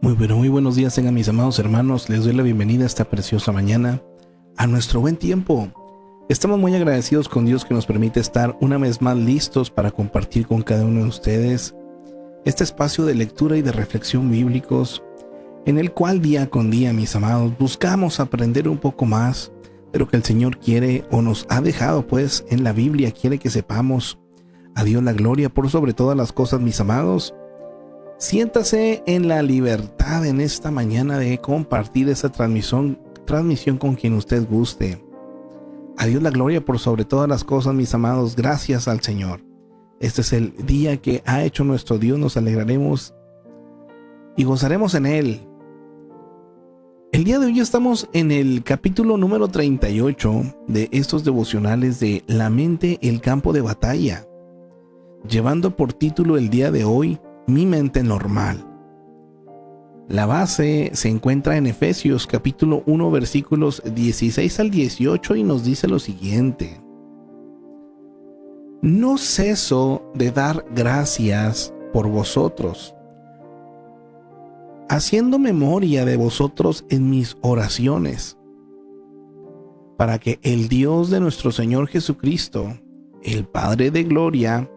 Muy buenos días tengan mis amados hermanos. Les doy la bienvenida a esta preciosa mañana, a nuestro buen tiempo. Estamos muy agradecidos con Dios que nos permite estar una vez más listos para compartir con cada uno de ustedes este espacio de lectura y de reflexión bíblicos, en el cual día con día, mis amados, buscamos aprender un poco más de lo que el Señor quiere o nos ha dejado pues en la Biblia. Quiere que sepamos. A Dios la gloria por sobre todas las cosas, mis amados. Siéntase en la libertad en esta mañana de compartir esta transmisión con quien usted guste. A Dios la gloria por sobre todas las cosas, mis amados. Gracias al Señor. Este es el día que ha hecho nuestro Dios. Nos alegraremos y gozaremos en Él. El día de hoy estamos en el capítulo número 38 de estos devocionales de La mente, el campo de batalla, llevando por título el día de hoy, Mi mente normal. La base se encuentra en Efesios capítulo 1 versículos 16 al 18 y nos dice lo siguiente: No ceso de dar gracias por vosotros, haciendo memoria de vosotros en mis oraciones, para que el Dios de nuestro Señor Jesucristo, el Padre de gloria,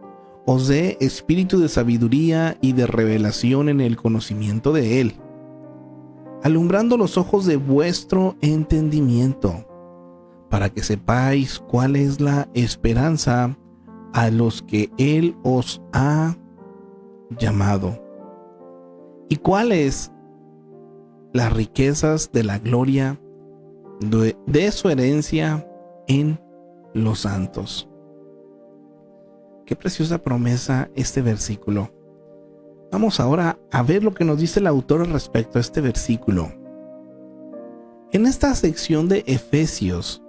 os dé espíritu de sabiduría y de revelación en el conocimiento de Él, alumbrando los ojos de vuestro entendimiento, para que sepáis cuál es la esperanza a los que Él os ha llamado, y cuáles las riquezas de la gloria de su herencia en los santos. Qué preciosa promesa este versículo. Vamos ahora a ver lo que nos dice el autor respecto a este versículo. En esta sección de Efesios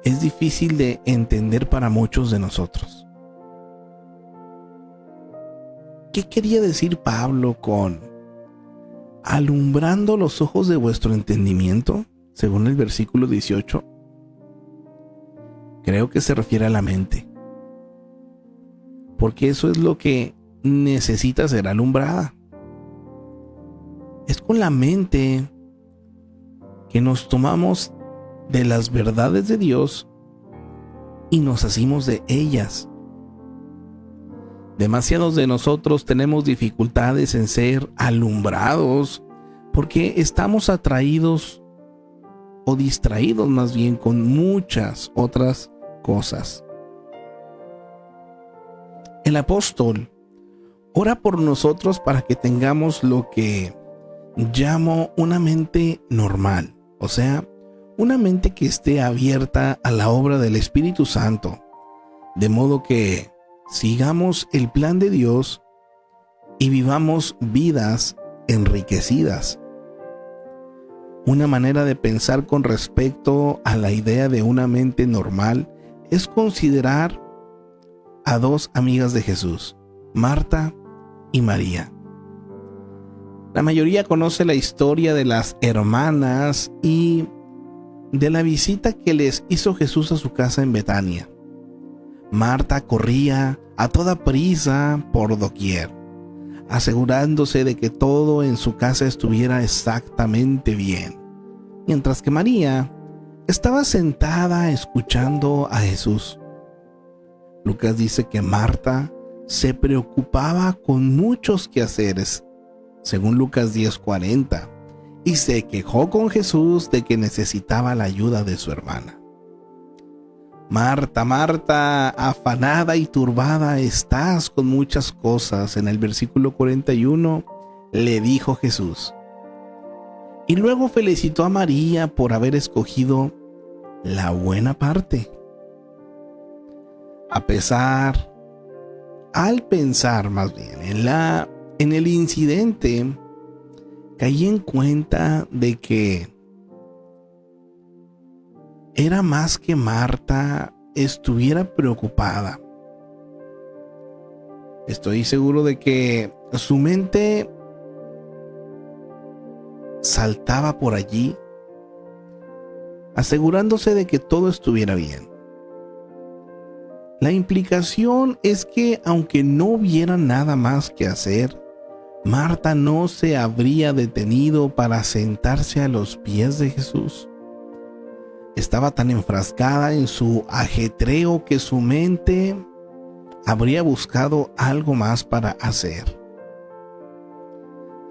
es difícil de entender para muchos de nosotros. ¿Qué quería decir Pablo con alumbrando los ojos de vuestro entendimiento, según el versículo 18? Creo que se refiere a la mente, porque eso es lo que necesita ser alumbrada. Es con la mente que nos tomamos de las verdades de Dios y nos hacemos de ellas. Demasiados de nosotros tenemos dificultades en ser alumbrados porque estamos atraídos o distraídos más bien con muchas otras cosas. El apóstol ora por nosotros para que tengamos lo que llamo una mente normal, o sea, una mente que esté abierta a la obra del Espíritu Santo, de modo que sigamos el plan de Dios y vivamos vidas enriquecidas. Una manera de pensar con respecto a la idea de una mente normal es considerar a dos amigas de Jesús, Marta y María. La mayoría conoce la historia de las hermanas y de la visita que les hizo Jesús a su casa en Betania. Marta corría a toda prisa por doquier, asegurándose de que todo en su casa estuviera exactamente bien, mientras que María estaba sentada escuchando a Jesús. Lucas dice que Marta se preocupaba con muchos quehaceres, según Lucas 10:40, y se quejó con Jesús de que necesitaba la ayuda de su hermana. Marta, Marta, afanada y turbada estás con muchas cosas. En el versículo 41 le dijo Jesús. Y luego felicitó a María por haber escogido la buena parte. Al pensar más bien en el incidente, caí en cuenta de que era más que Marta estuviera preocupada. Estoy seguro de que su mente saltaba por allí, asegurándose de que todo estuviera bien. La implicación es que aunque no hubiera nada más que hacer, Marta no se habría detenido para sentarse a los pies de Jesús. Estaba tan enfrascada en su ajetreo que su mente habría buscado algo más para hacer.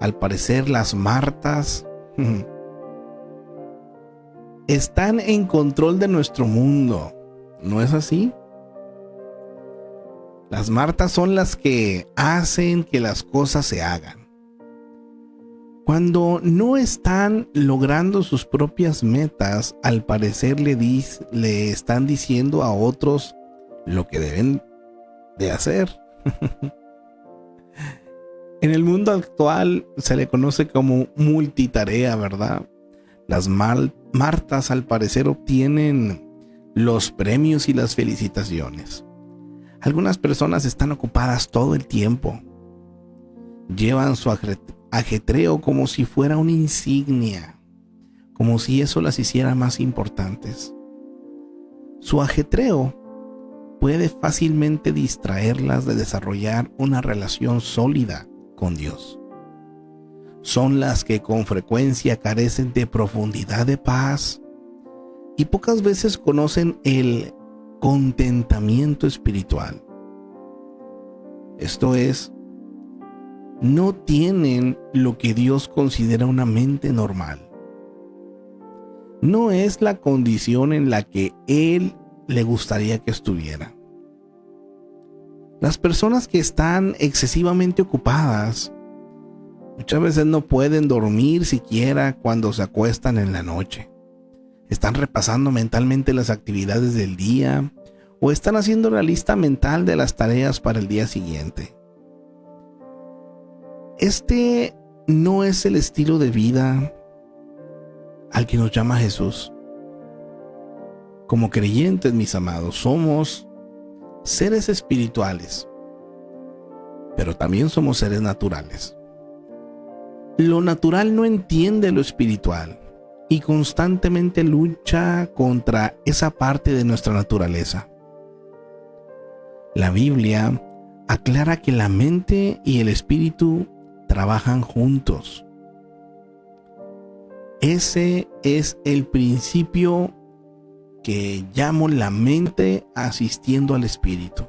Al parecer, las Martas están en control de nuestro mundo, ¿no es así? Las Martas son las que hacen que las cosas se hagan. Cuando no están logrando sus propias metas, al parecer le están diciendo a otros lo que deben de hacer. En el mundo actual se le conoce como multitarea, ¿verdad? Las Martas al parecer obtienen los premios y las felicitaciones. Algunas personas están ocupadas todo el tiempo. Llevan su ajetreo como si fuera una insignia, como si eso las hiciera más importantes. Su ajetreo puede fácilmente distraerlas de desarrollar una relación sólida con Dios. Son las que con frecuencia carecen de profundidad de paz y pocas veces conocen el contentamiento espiritual. Esto es, no tienen lo que Dios considera una mente normal. No es la condición en la que Él le gustaría que estuviera. Las personas que están excesivamente ocupadas muchas veces no pueden dormir siquiera cuando se acuestan en la noche. Están repasando mentalmente las actividades del día o están haciendo la lista mental de las tareas para el día siguiente. Este no es el estilo de vida al que nos llama Jesús. Como creyentes, mis amados, somos seres espirituales, pero también somos seres naturales. Lo natural no entiende lo espiritual y constantemente lucha contra esa parte de nuestra naturaleza. La Biblia aclara que la mente y el espíritu trabajan juntos. Ese es el principio que llamo la mente asistiendo al espíritu.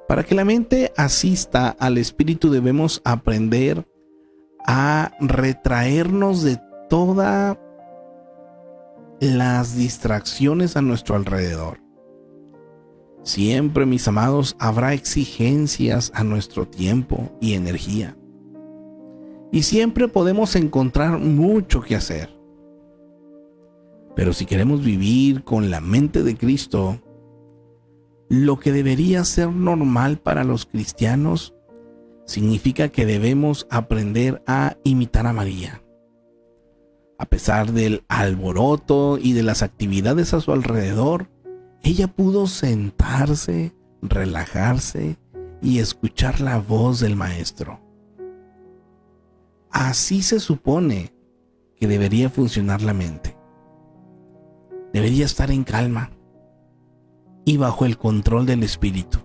Para que la mente asista al espíritu debemos aprender a retraernos de todas las distracciones a nuestro alrededor. Siempre, mis amados, habrá exigencias a nuestro tiempo y energía. Y siempre podemos encontrar mucho que hacer. Pero si queremos vivir con la mente de Cristo, lo que debería ser normal para los cristianos significa que debemos aprender a imitar a María. A pesar del alboroto y de las actividades a su alrededor, ella pudo sentarse, relajarse y escuchar la voz del Maestro. Así se supone que debería funcionar la mente. Debería estar en calma y bajo el control del Espíritu.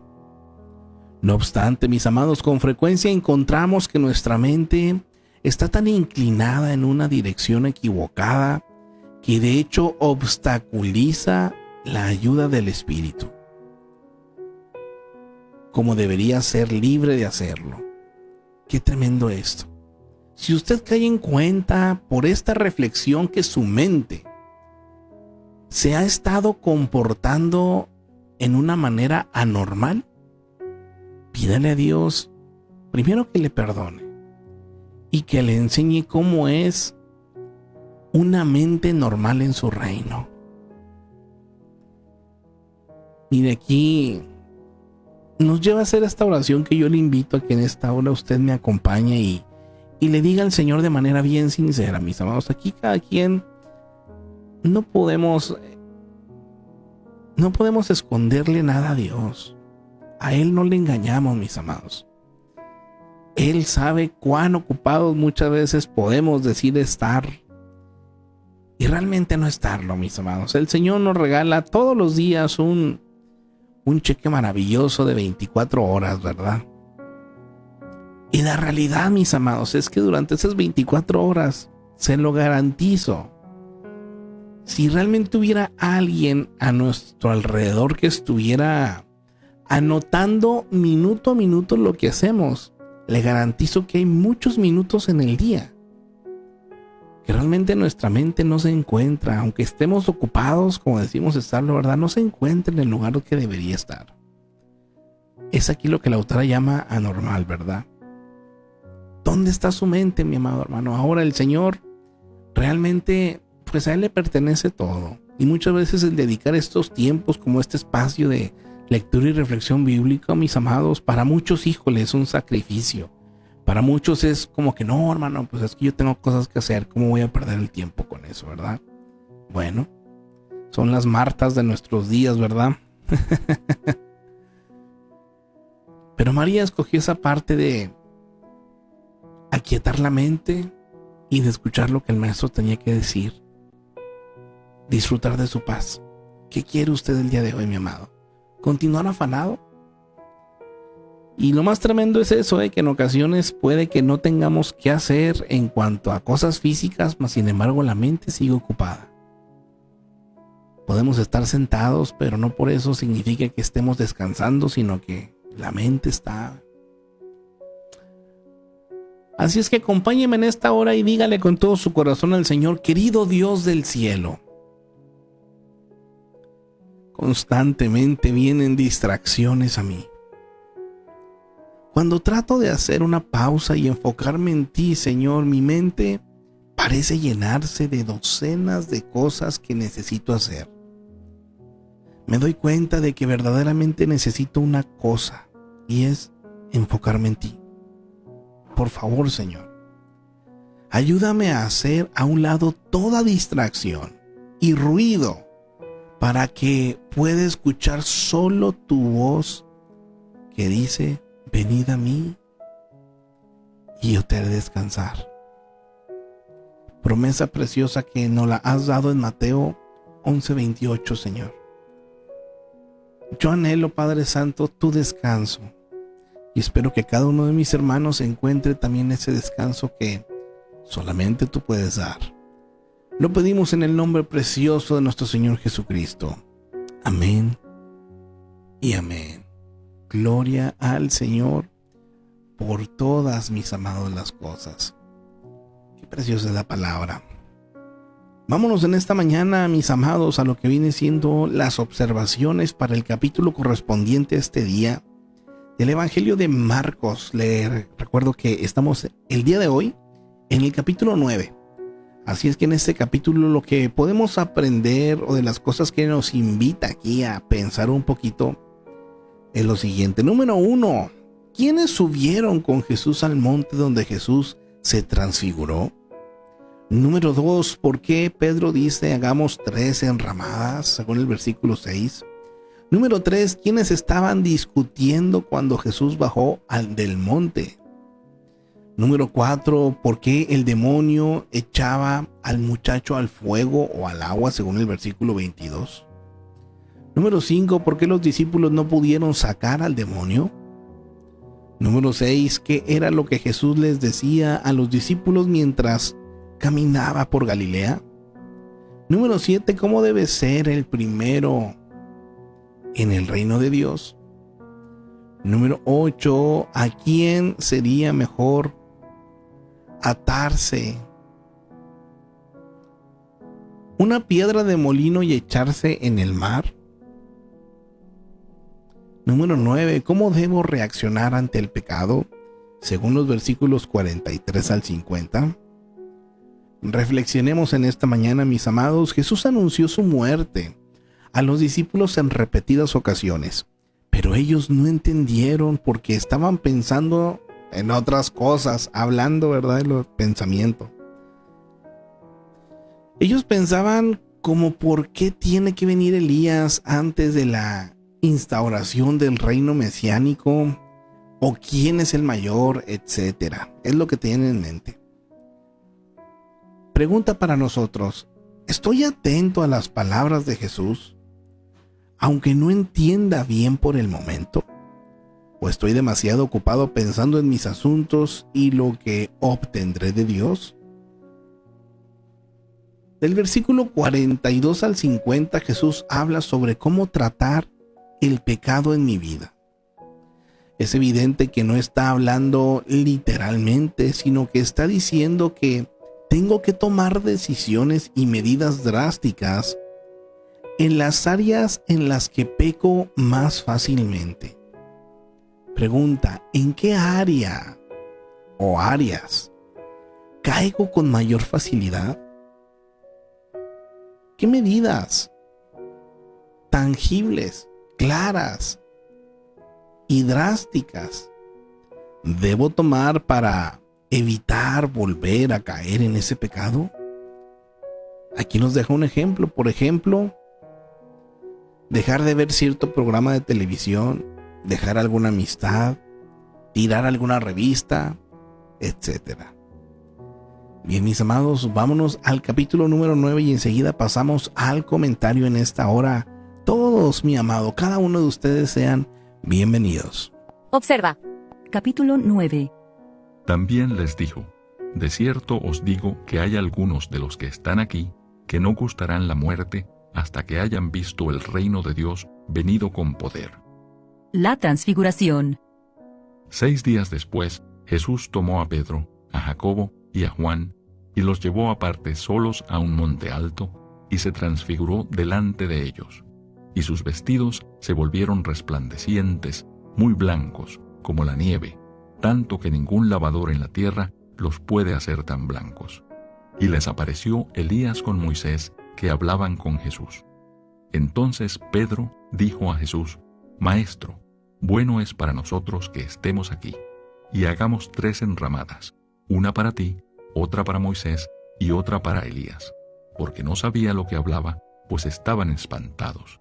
No obstante, mis amados, con frecuencia encontramos que nuestra mente está tan inclinada en una dirección equivocada que de hecho obstaculiza la ayuda del Espíritu, como debería ser libre de hacerlo. Qué tremendo esto. Si usted cae en cuenta por esta reflexión que su mente se ha estado comportando en una manera anormal, pídale a Dios primero que le perdone y que le enseñe cómo es una mente normal en su reino. Mire, aquí nos lleva a hacer esta oración que yo le invito a que en esta hora usted me acompañe y le diga al Señor de manera bien sincera, mis amados. Aquí cada quien no podemos esconderle nada a Dios. A Él no le engañamos, mis amados. Él sabe cuán ocupados muchas veces podemos decir estar y realmente no estarlo, mis amados. El Señor nos regala todos los días un cheque maravilloso de 24 horas, ¿verdad? Y la realidad, mis amados, es que durante esas 24 horas, se lo garantizo, si realmente hubiera alguien a nuestro alrededor que estuviera anotando minuto a minuto lo que hacemos, le garantizo que hay muchos minutos en el día que realmente nuestra mente no se encuentra, aunque estemos ocupados, como decimos estar, la verdad, no se encuentra en el lugar que debería estar. Es aquí lo que la autora llama anormal, ¿verdad? ¿Dónde está su mente, mi amado hermano? Ahora el Señor realmente, pues a Él le pertenece todo. Y muchas veces el dedicar estos tiempos como este espacio de lectura y reflexión bíblica, mis amados, para muchos, híjole, es un sacrificio. Para muchos es como que no, hermano, pues es que yo tengo cosas que hacer, ¿cómo voy a perder el tiempo con eso, verdad? Bueno, son las Martas de nuestros días, ¿verdad? Pero María escogió esa parte de aquietar la mente y de escuchar lo que el maestro tenía que decir. Disfrutar de su paz. ¿Qué quiere usted el día de hoy, mi amado? ¿Continuar afanado? Y lo más tremendo es eso, que en ocasiones puede que no tengamos qué hacer en cuanto a cosas físicas, mas sin embargo la mente sigue ocupada. Podemos estar sentados, pero no por eso significa que estemos descansando, sino que la mente está. Así es que acompáñeme en esta hora y dígale con todo su corazón al Señor: querido Dios del cielo, constantemente vienen distracciones a mí. Cuando trato de hacer una pausa y enfocarme en ti, Señor, mi mente parece llenarse de docenas de cosas que necesito hacer. Me doy cuenta de que verdaderamente necesito una cosa, y es enfocarme en ti. Por favor, Señor, ayúdame a hacer a un lado toda distracción y ruido para que pueda escuchar solo tu voz que dice: venid a mí y yo te haré descansar. Promesa preciosa que nos la has dado en Mateo 11:28, Señor. Yo anhelo, Padre Santo, tu descanso, y espero que cada uno de mis hermanos encuentre también ese descanso que solamente tú puedes dar. Lo pedimos en el nombre precioso de nuestro Señor Jesucristo. Amén y amén. Gloria al Señor por todas, mis amados, las cosas. Qué preciosa es la palabra. Vámonos en esta mañana, mis amados, a lo que viene siendo las observaciones para el capítulo correspondiente a este día del Evangelio de Marcos. Le recuerdo que estamos el día de hoy en el capítulo 9. Así es que en este capítulo lo que podemos aprender, o de las cosas que nos invita aquí a pensar un poquito, es lo siguiente. Número 1. ¿Quiénes subieron con Jesús al monte donde Jesús se transfiguró? Número 2. ¿Por qué Pedro dice hagamos 3 enramadas, según el versículo 6? Número 3. ¿Quiénes estaban discutiendo cuando Jesús bajó del monte? Número 4. ¿Por qué el demonio echaba al muchacho al fuego o al agua, según el versículo 22? Número 5. ¿Por qué los discípulos no pudieron sacar al demonio? Número 6. ¿Qué era lo que Jesús les decía a los discípulos mientras caminaba por Galilea? Número 7. ¿Cómo debe ser el primero en el reino de Dios? Número 8. ¿A quién sería mejor atarse una piedra de molino y echarse en el mar? Número 9. ¿Cómo debo reaccionar ante el pecado? Según los versículos 43 al 50. Reflexionemos en esta mañana, mis amados. Jesús anunció su muerte a los discípulos en repetidas ocasiones, pero ellos no entendieron porque estaban pensando en otras cosas, hablando, ¿verdad?, de los pensamientos. Ellos pensaban como ¿por qué tiene que venir Elías antes de la instauración del reino mesiánico? ¿O quién es el mayor? Etcétera. Es lo que tienen en mente. Pregunta para nosotros: ¿estoy atento a las palabras de Jesús, aunque no entienda bien por el momento? ¿O estoy demasiado ocupado pensando en mis asuntos y lo que obtendré de Dios? Del versículo 42 al 50, Jesús habla sobre cómo tratar el pecado en mi vida. Es evidente que no está hablando literalmente, sino que está diciendo que tengo que tomar decisiones y medidas drásticas en las áreas en las que peco más fácilmente. Pregunta, ¿en qué área o áreas caigo con mayor facilidad? ¿Qué medidas tangibles, claras y drásticas debo tomar para evitar volver a caer en ese pecado? Aquí nos deja un ejemplo. Por ejemplo, dejar de ver cierto programa de televisión, dejar alguna amistad, tirar alguna revista, etc. Bien, mis amados, vámonos al capítulo número 9 y enseguida pasamos al comentario en esta hora. Todos, mi amado, cada uno de ustedes sean bienvenidos. Observa. Capítulo 9. También les dijo: de cierto os digo que hay algunos de los que están aquí que no gustarán la muerte hasta que hayan visto el reino de Dios venido con poder. La transfiguración. 6 días después, Jesús tomó a Pedro, a Jacobo y a Juan, y los llevó aparte solos a un monte alto, y se transfiguró delante de ellos. Y sus vestidos se volvieron resplandecientes, muy blancos, como la nieve, tanto que ningún lavador en la tierra los puede hacer tan blancos. Y les apareció Elías con Moisés, que hablaban con Jesús. Entonces Pedro dijo a Jesús: Maestro, bueno es para nosotros que estemos aquí, y hagamos 3 enramadas, una para ti, otra para Moisés y otra para Elías, porque no sabía lo que hablaba, pues estaban espantados.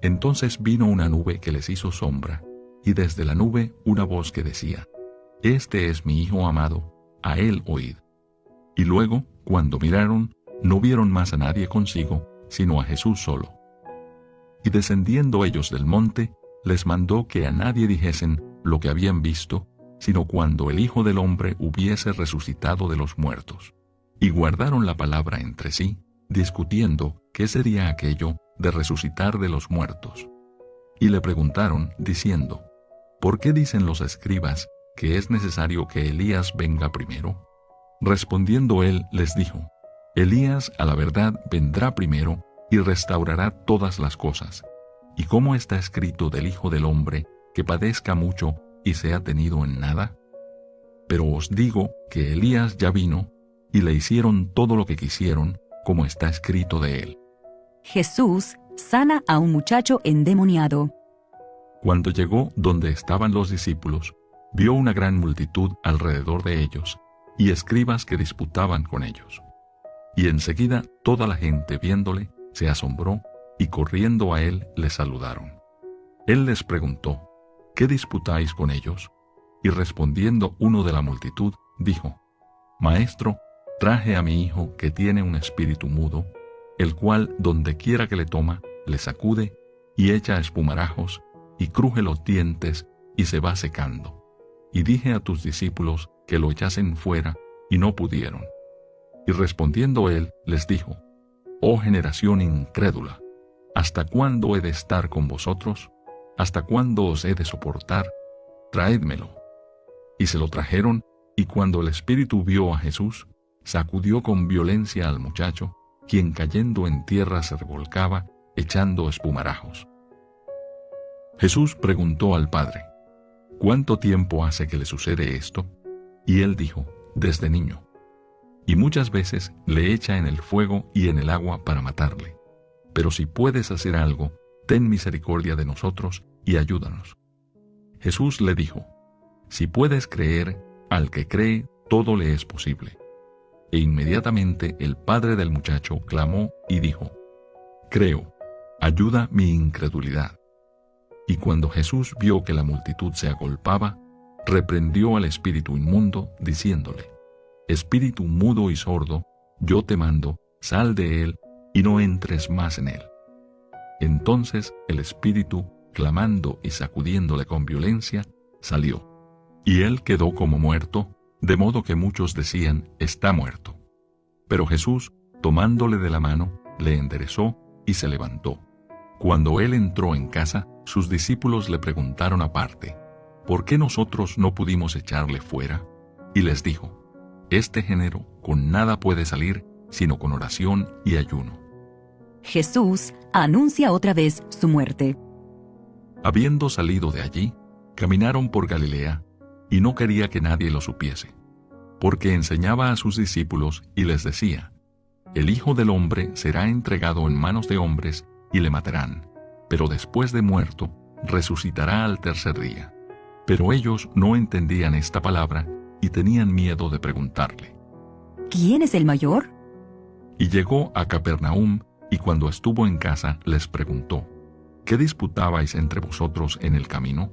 Entonces vino una nube que les hizo sombra, y desde la nube una voz que decía: Este es mi Hijo amado, a él oíd. Y luego, cuando miraron, no vieron más a nadie consigo, sino a Jesús solo. Y descendiendo ellos del monte, les mandó que a nadie dijesen lo que habían visto, sino cuando el Hijo del Hombre hubiese resucitado de los muertos. Y guardaron la palabra entre sí, discutiendo qué sería aquello de resucitar de los muertos. Y le preguntaron, diciendo: ¿por qué dicen los escribas que es necesario que Elías venga primero? Respondiendo él, les dijo: Elías a la verdad vendrá primero y restaurará todas las cosas. ¿Y cómo está escrito del Hijo del Hombre, que padezca mucho y sea tenido en nada? Pero os digo que Elías ya vino, y le hicieron todo lo que quisieron, como está escrito de él. Jesús sana a un muchacho endemoniado. Cuando llegó donde estaban los discípulos, vio una gran multitud alrededor de ellos, y escribas que disputaban con ellos. Y enseguida toda la gente viéndole se asombró, y corriendo a él le saludaron. Él les preguntó: ¿qué disputáis con ellos? Y respondiendo uno de la multitud, dijo: Maestro, traje a mi hijo que tiene un espíritu mudo, el cual donde quiera que le toma, le sacude, y echa espumarajos, y cruje los dientes, y se va secando. Y dije a tus discípulos que lo echasen fuera, y no pudieron. Y respondiendo él, les dijo: Oh generación incrédula, ¿hasta cuándo he de estar con vosotros? ¿Hasta cuándo os he de soportar? Traédmelo. Y se lo trajeron, y cuando el espíritu vio a Jesús, sacudió con violencia al muchacho, quien cayendo en tierra se revolcaba, echando espumarajos. Jesús preguntó al Padre: ¿cuánto tiempo hace que le sucede esto? Y él dijo: desde niño. Y muchas veces le echa en el fuego y en el agua para matarle. Pero si puedes hacer algo, ten misericordia de nosotros y ayúdanos. Jesús le dijo: si puedes creer, al que cree todo le es posible. E inmediatamente el padre del muchacho clamó y dijo: creo, ayuda mi incredulidad. Y cuando Jesús vio que la multitud se agolpaba, reprendió al espíritu inmundo, diciéndole: espíritu mudo y sordo, yo te mando, sal de él y no entres más en él. Entonces el espíritu, clamando y sacudiéndole con violencia, salió, y él quedó como muerto, de modo que muchos decían, está muerto. Pero Jesús, tomándole de la mano, le enderezó y se levantó. Cuando él entró en casa, sus discípulos le preguntaron aparte, ¿por qué nosotros no pudimos echarle fuera? Y les dijo, este género con nada puede salir, sino con oración y ayuno. Jesús anuncia otra vez su muerte. Habiendo salido de allí, caminaron por Galilea, y no quería que nadie lo supiese, porque enseñaba a sus discípulos y les decía, el Hijo del Hombre será entregado en manos de hombres y le matarán, pero después de muerto, resucitará al tercer día. Pero ellos no entendían esta palabra y tenían miedo de preguntarle. ¿Quién es el mayor? Y llegó a Capernaum, y cuando estuvo en casa les preguntó, ¿qué disputabais entre vosotros en el camino?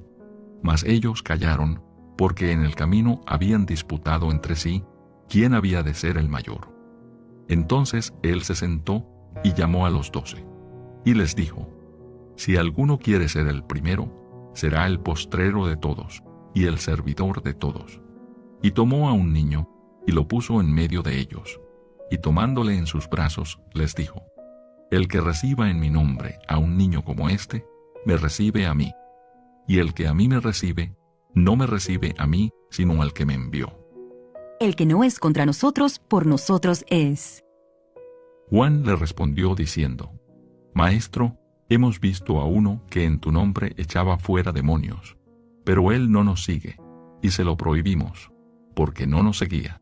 Mas ellos callaron, porque en el camino habían disputado entre sí quién había de ser el mayor. Entonces él se sentó y llamó a los 12, y les dijo, si alguno quiere ser el primero, será el postrero de todos, y el servidor de todos. Y tomó a un niño, y lo puso en medio de ellos, y tomándole en sus brazos, les dijo, el que reciba en mi nombre a un niño como este, me recibe a mí, y el que a mí me recibe, no me recibe a mí, sino al que me envió. El que no es contra nosotros, por nosotros es. Juan le respondió diciendo, Maestro, hemos visto a uno que en tu nombre echaba fuera demonios, pero él no nos sigue, y se lo prohibimos, porque no nos seguía.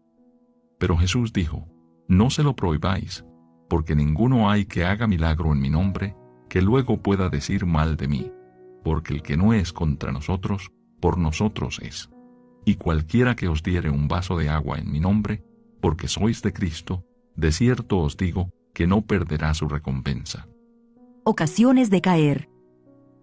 Pero Jesús dijo, no se lo prohibáis, porque ninguno hay que haga milagro en mi nombre, que luego pueda decir mal de mí, porque el que no es contra nosotros, por nosotros es. Y cualquiera que os diere un vaso de agua en mi nombre, porque sois de Cristo, de cierto os digo que no perderá su recompensa. Ocasiones de caer.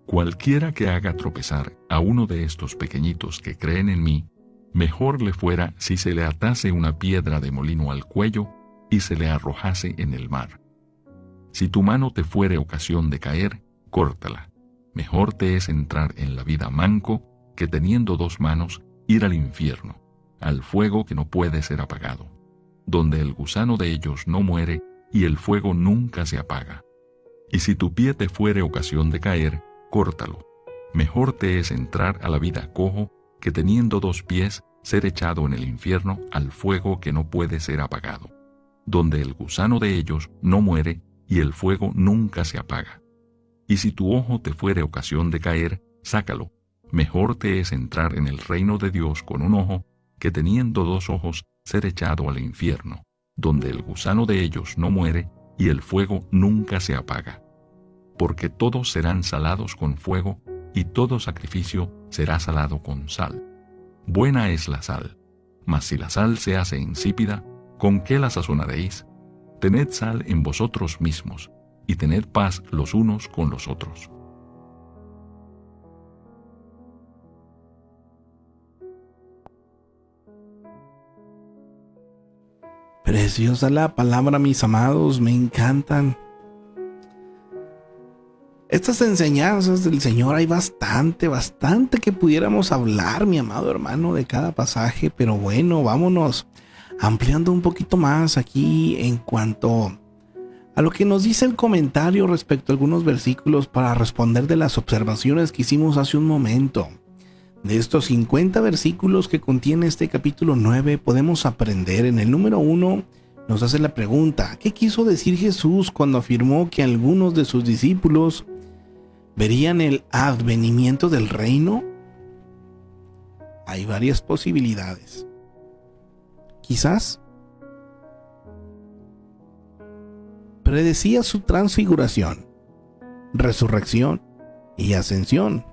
Cualquiera que haga tropezar a uno de estos pequeñitos que creen en mí, mejor le fuera si se le atase una piedra de molino al cuello y se le arrojase en el mar. Si tu mano te fuere ocasión de caer, córtala. Mejor te es entrar en la vida manco que teniendo 2 manos ir al infierno, al fuego que no puede ser apagado, donde el gusano de ellos no muere y el fuego nunca se apaga. Y si tu pie te fuere ocasión de caer, córtalo. Mejor te es entrar a la vida cojo que teniendo 2 pies ser echado en el infierno al fuego que no puede ser apagado, donde el gusano de ellos no muere y el fuego nunca se apaga. Y si tu ojo te fuere ocasión de caer, sácalo. Mejor te es entrar en el reino de Dios con un ojo que teniendo 2 ojos ser echado al infierno, donde el gusano de ellos no muere y el fuego nunca se apaga. Porque todos serán salados con fuego, y todo sacrificio será salado con sal. Buena es la sal, mas si la sal se hace insípida, ¿con qué la sazonaréis? Tened sal en vosotros mismos, y tened paz los unos con los otros. Preciosa la palabra, mis amados, me encantan. Estas enseñanzas del Señor hay bastante que pudiéramos hablar, mi amado hermano, de cada pasaje, pero bueno, vámonos ampliando un poquito más aquí en cuanto a lo que nos dice el comentario respecto a algunos versículos para responder de las observaciones que hicimos hace un momento. De estos 50 versículos que contiene este capítulo 9 podemos aprender. En el número 1 nos hace la pregunta, ¿qué quiso decir Jesús cuando afirmó que algunos de sus discípulos verían el advenimiento del reino? Hay varias posibilidades. Quizás predecía su transfiguración, resurrección y ascensión,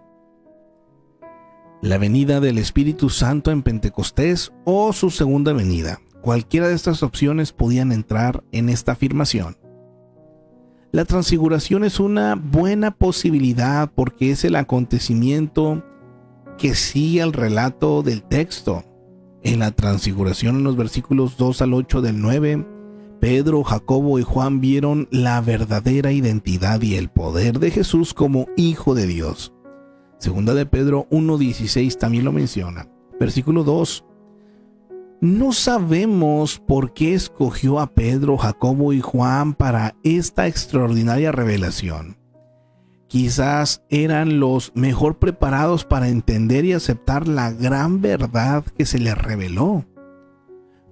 la venida del Espíritu Santo en Pentecostés o su segunda venida. Cualquiera de estas opciones podían entrar en esta afirmación. La transfiguración es una buena posibilidad porque es el acontecimiento que sigue al relato del texto. En la transfiguración, en los versículos 2 al 8 del 9, Pedro, Jacobo y Juan vieron la verdadera identidad y el poder de Jesús como Hijo de Dios. Segunda de Pedro 1:16 también lo menciona. Versículo 2. No sabemos por qué escogió a Pedro, Jacobo y Juan para esta extraordinaria revelación. Quizás eran los mejor preparados para entender y aceptar la gran verdad que se les reveló.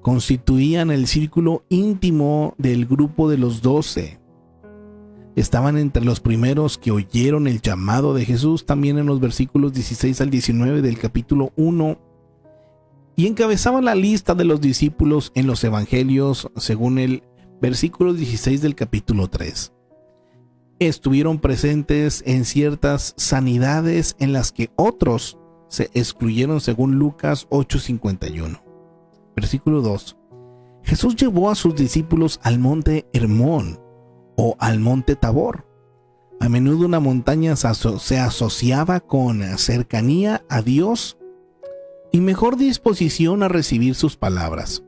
Constituían el círculo íntimo del grupo de los 12. Estaban entre los primeros que oyeron el llamado de Jesús, también en los versículos 16 al 19 del capítulo 1. Y encabezaban la lista de los discípulos en los evangelios según el versículo 16 del capítulo 3. Estuvieron presentes en ciertas sanidades en las que otros se excluyeron según Lucas 8:51. Versículo 2. Jesús llevó a sus discípulos al monte Hermón o al monte Tabor. A menudo una montaña se asociaba con cercanía a Dios y mejor disposición a recibir sus palabras.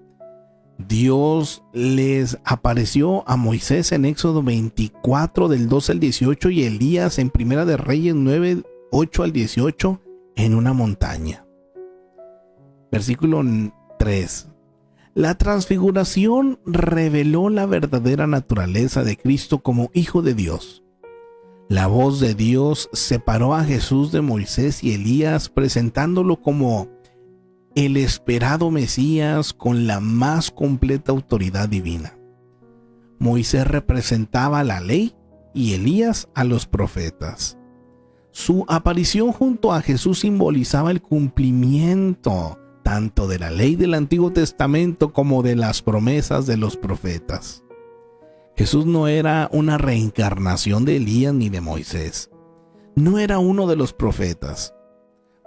Dios les apareció a Moisés en Éxodo 24 del 12 al 18 y Elías en Primera de Reyes 9, 8 al 18 en una montaña. Versículo 3. La transfiguración reveló la verdadera naturaleza de Cristo como Hijo de Dios. La voz de Dios separó a Jesús de Moisés y Elías, presentándolo como el esperado Mesías con la más completa autoridad divina. Moisés representaba la ley y Elías a los profetas. Su aparición junto a Jesús simbolizaba el cumplimiento tanto de la ley del Antiguo Testamento como de las promesas de los profetas. Jesús no era una reencarnación de Elías ni de Moisés. No era uno de los profetas.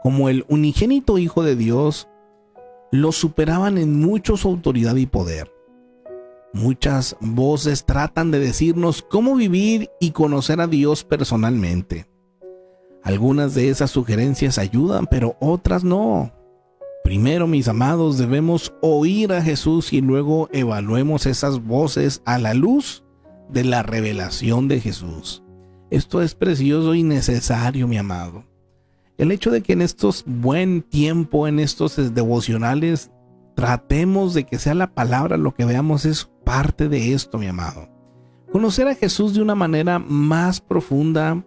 Como el unigénito Hijo de Dios, lo superaban en mucho su autoridad y poder. Muchas voces tratan de decirnos cómo vivir y conocer a Dios personalmente. Algunas de esas sugerencias ayudan, pero otras no. Primero, mis amados, debemos oír a Jesús y luego evaluemos esas voces a la luz de la revelación de Jesús. Esto es precioso y necesario, mi amado. El hecho de que en estos buen tiempo, en estos devocionales, tratemos de que sea la palabra lo que veamos es parte de esto, mi amado. Conocer a Jesús de una manera más profunda,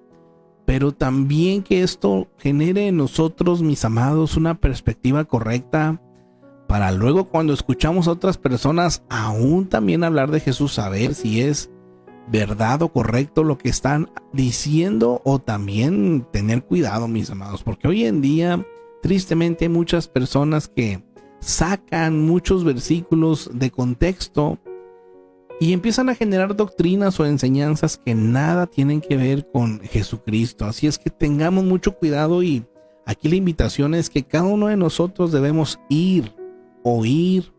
pero también que esto genere en nosotros, mis amados, una perspectiva correcta para luego cuando escuchamos a otras personas aún también hablar de Jesús, saber si es verdad o correcto lo que están diciendo o también tener cuidado, mis amados, porque hoy en día tristemente hay muchas personas que sacan muchos versículos de contexto y empiezan a generar doctrinas o enseñanzas que nada tienen que ver con Jesucristo. Así es que tengamos mucho cuidado y aquí la invitación es que cada uno de nosotros debemos ir, oír,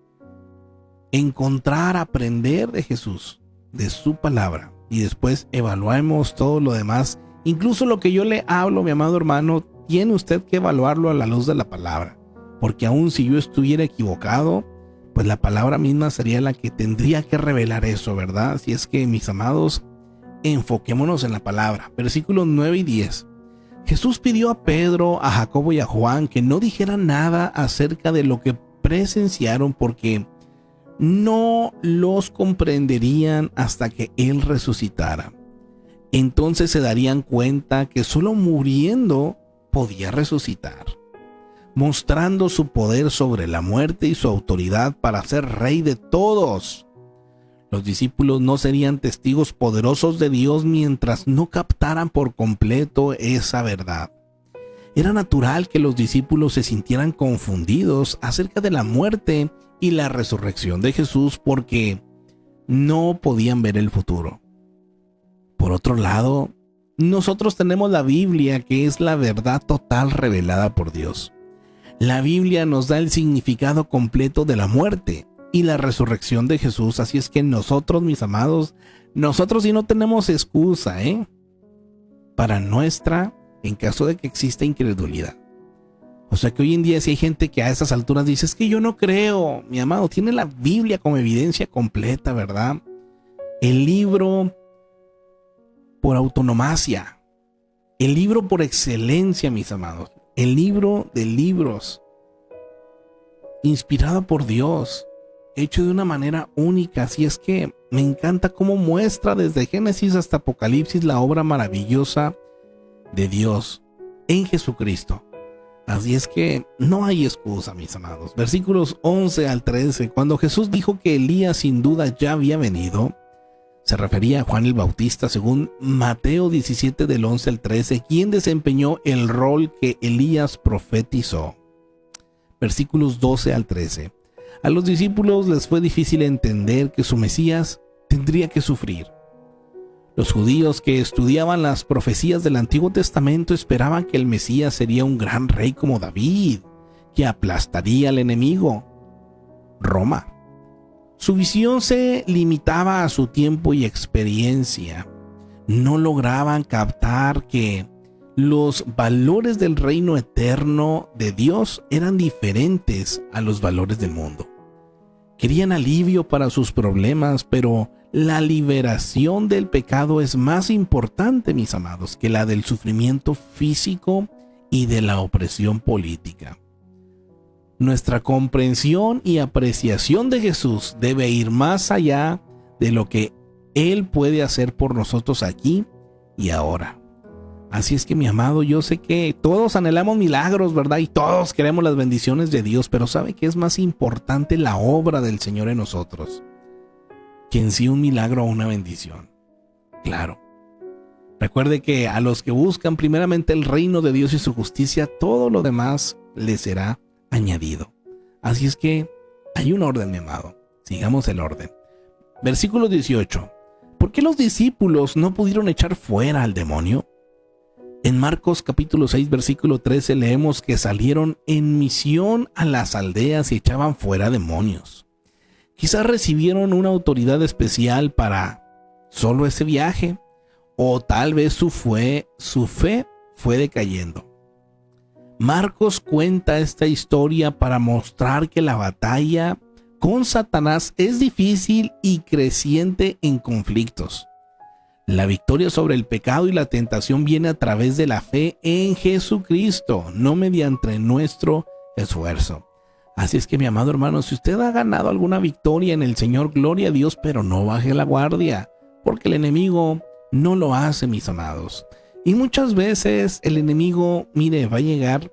encontrar, aprender de Jesús, de su palabra, y después evaluemos todo lo demás. Incluso lo que yo le hablo, mi amado hermano, tiene usted que evaluarlo a la luz de la palabra, porque aun si yo estuviera equivocado, pues la palabra misma sería la que tendría que revelar eso, ¿verdad? Así es que, mis amados, enfoquémonos en la palabra. Versículos 9 y 10. Jesús pidió a Pedro, a Jacobo y a Juan que no dijeran nada acerca de lo que presenciaron porque no los comprenderían hasta que Él resucitara. Entonces se darían cuenta que solo muriendo podía resucitar, mostrando su poder sobre la muerte y su autoridad para ser rey de todos. Los discípulos no serían testigos poderosos de Dios mientras no captaran por completo esa verdad. Era natural que los discípulos se sintieran confundidos acerca de la muerte y la resurrección de Jesús porque no podían ver el futuro. Por otro lado, nosotros tenemos la Biblia, que es la verdad total revelada por Dios. La Biblia nos da el significado completo de la muerte y la resurrección de Jesús, así es que nosotros, mis amados, nosotros sí no tenemos excusa, para nuestra, en caso de que exista incredulidad. O sea que hoy en día si hay gente que a esas alturas dice, es que yo no creo, mi amado, tiene la Biblia como evidencia completa, ¿verdad? El libro por autonomacia, el libro por excelencia, mis amados, el libro de libros, inspirado por Dios, hecho de una manera única. Así es que me encanta cómo muestra desde Génesis hasta Apocalipsis la obra maravillosa de Dios en Jesucristo. Así es que no hay excusa, mis amados. Versículos 11 al 13. Cuando Jesús dijo que Elías sin duda ya había venido, se refería a Juan el Bautista, según Mateo 17 del 11 al 13, quien desempeñó el rol que Elías profetizó. Versículos 12 al 13. A los discípulos les fue difícil entender que su Mesías tendría que sufrir. Los judíos que estudiaban las profecías del Antiguo Testamento esperaban que el Mesías sería un gran rey como David, que aplastaría al enemigo, Roma. Su visión se limitaba a su tiempo y experiencia. No lograban captar que los valores del reino eterno de Dios eran diferentes a los valores del mundo. Querían alivio para sus problemas, pero la liberación del pecado es más importante, mis amados, que la del sufrimiento físico y de la opresión política. Nuestra comprensión y apreciación de Jesús debe ir más allá de lo que Él puede hacer por nosotros aquí y ahora. Así es que, mi amado, yo sé que todos anhelamos milagros, ¿verdad? Y todos queremos las bendiciones de Dios, pero ¿sabe qué es más importante? La obra del Señor en nosotros, que en sí un milagro o una bendición. Claro. Recuerde que a los que buscan primeramente el reino de Dios y su justicia, todo lo demás les será añadido. Así es que hay un orden, mi amado. Sigamos el orden. Versículo 18. ¿Por qué los discípulos no pudieron echar fuera al demonio? En Marcos capítulo 6, versículo 13 leemos que salieron en misión a las aldeas y echaban fuera demonios. Quizás recibieron una autoridad especial para solo ese viaje, o tal vez su fe fue decayendo. Marcos cuenta esta historia para mostrar que la batalla con Satanás es difícil y creciente en conflictos. La victoria sobre el pecado y la tentación viene a través de la fe en Jesucristo, no mediante nuestro esfuerzo. Así es que, mi amado hermano, si usted ha ganado alguna victoria en el Señor, gloria a Dios, pero no baje la guardia, porque el enemigo no lo hace, mis amados. Y muchas veces el enemigo, mire, va a llegar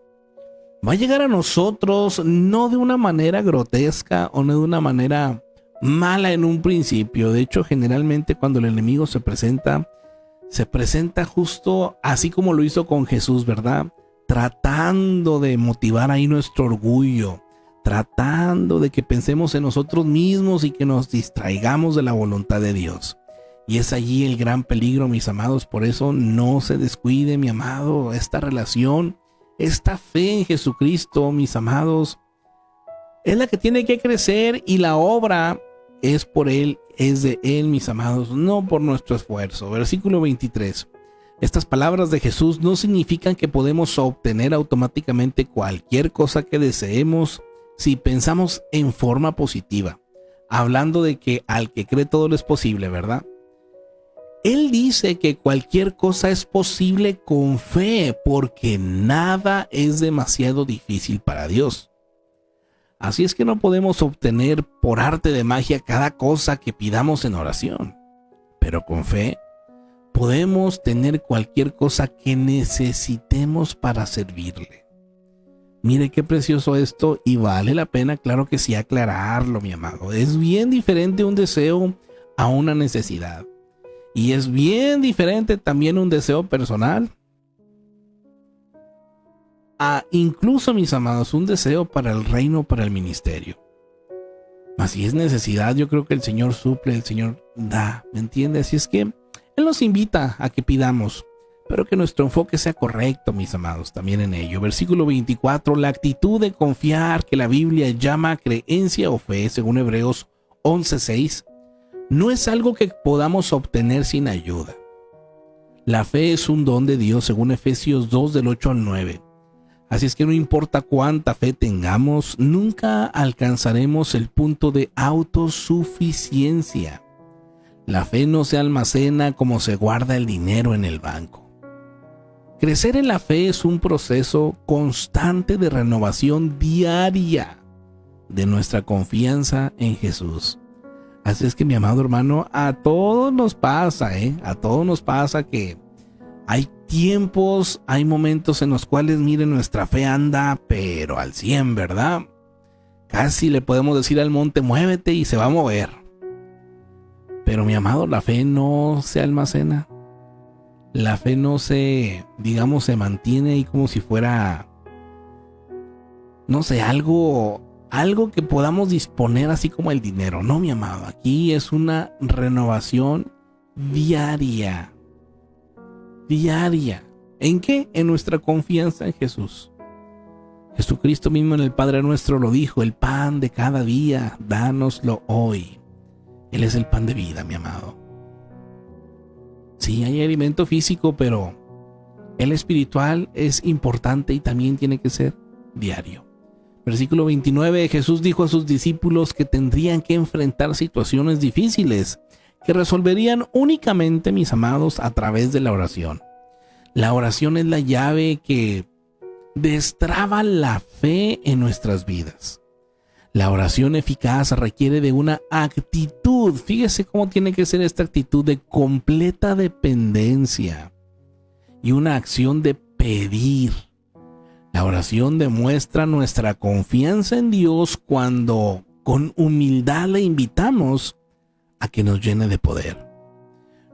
a nosotros no de una manera grotesca o no de una manera mala en un principio. De hecho, generalmente cuando el enemigo se presenta justo así como lo hizo con Jesús, ¿verdad? Tratando de motivar ahí nuestro orgullo, tratando de que pensemos en nosotros mismos y que nos distraigamos de la voluntad de Dios. Y es allí el gran peligro, mis amados. Por eso no se descuide, mi amado, esta relación, esta fe en Jesucristo, mis amados, es la que tiene que crecer, y la obra es por Él, es de Él, mis amados, no por nuestro esfuerzo. Versículo 23. Estas palabras de Jesús no significan que podemos obtener automáticamente cualquier cosa que deseemos si pensamos en forma positiva, hablando de que al que cree todo lo es posible, ¿verdad? Él dice que cualquier cosa es posible con fe, porque nada es demasiado difícil para Dios. Así es que no podemos obtener por arte de magia cada cosa que pidamos en oración, pero con fe podemos tener cualquier cosa que necesitemos para servirle. Mire qué precioso esto, y vale la pena, claro que sí, aclararlo, mi amado. Es bien diferente un deseo a una necesidad. Y es bien diferente también un deseo personal a incluso, mis amados, un deseo para el reino, para el ministerio. Mas si es necesidad, yo creo que el Señor suple, el Señor da, ¿me entiendes? Así es que Él nos invita a que pidamos, pero que nuestro enfoque sea correcto, mis amados, también en ello. Versículo 24, la actitud de confiar, que la Biblia llama creencia o fe, según Hebreos 11:6, no es algo que podamos obtener sin ayuda. La fe es un don de Dios, según Efesios 2 del 8 al 9. Así es que no importa cuánta fe tengamos, nunca alcanzaremos el punto de autosuficiencia. La fe no se almacena como se guarda el dinero en el banco. Crecer en la fe es un proceso constante de renovación diaria de nuestra confianza en Jesús. Así es que, mi amado hermano, a todos nos pasa, a todos nos pasa que hay tiempos, hay momentos en los cuales, miren, nuestra fe anda, pero al 100, ¿verdad? Casi le podemos decir al monte, muévete, y se va a mover. Pero, mi amado, la fe no se almacena. La fe no se mantiene ahí como si fuera, no sé, algo que podamos disponer así como el dinero. No, mi amado, aquí es una renovación diaria. Diaria. ¿En qué? En nuestra confianza en Jesús. Jesucristo mismo en el Padre Nuestro lo dijo: el pan de cada día, dánoslo hoy. Él es el pan de vida, mi amado. Sí, hay alimento físico, pero el espiritual es importante y también tiene que ser diario. Versículo 29, Jesús dijo a sus discípulos que tendrían que enfrentar situaciones difíciles, que resolverían únicamente, mis amados, a través de la oración. La oración es la llave que destraba la fe en nuestras vidas. La oración eficaz requiere de una actitud. Fíjese cómo tiene que ser esta actitud de completa dependencia y una acción de pedir. La oración demuestra nuestra confianza en Dios cuando con humildad le invitamos a que nos llene de poder.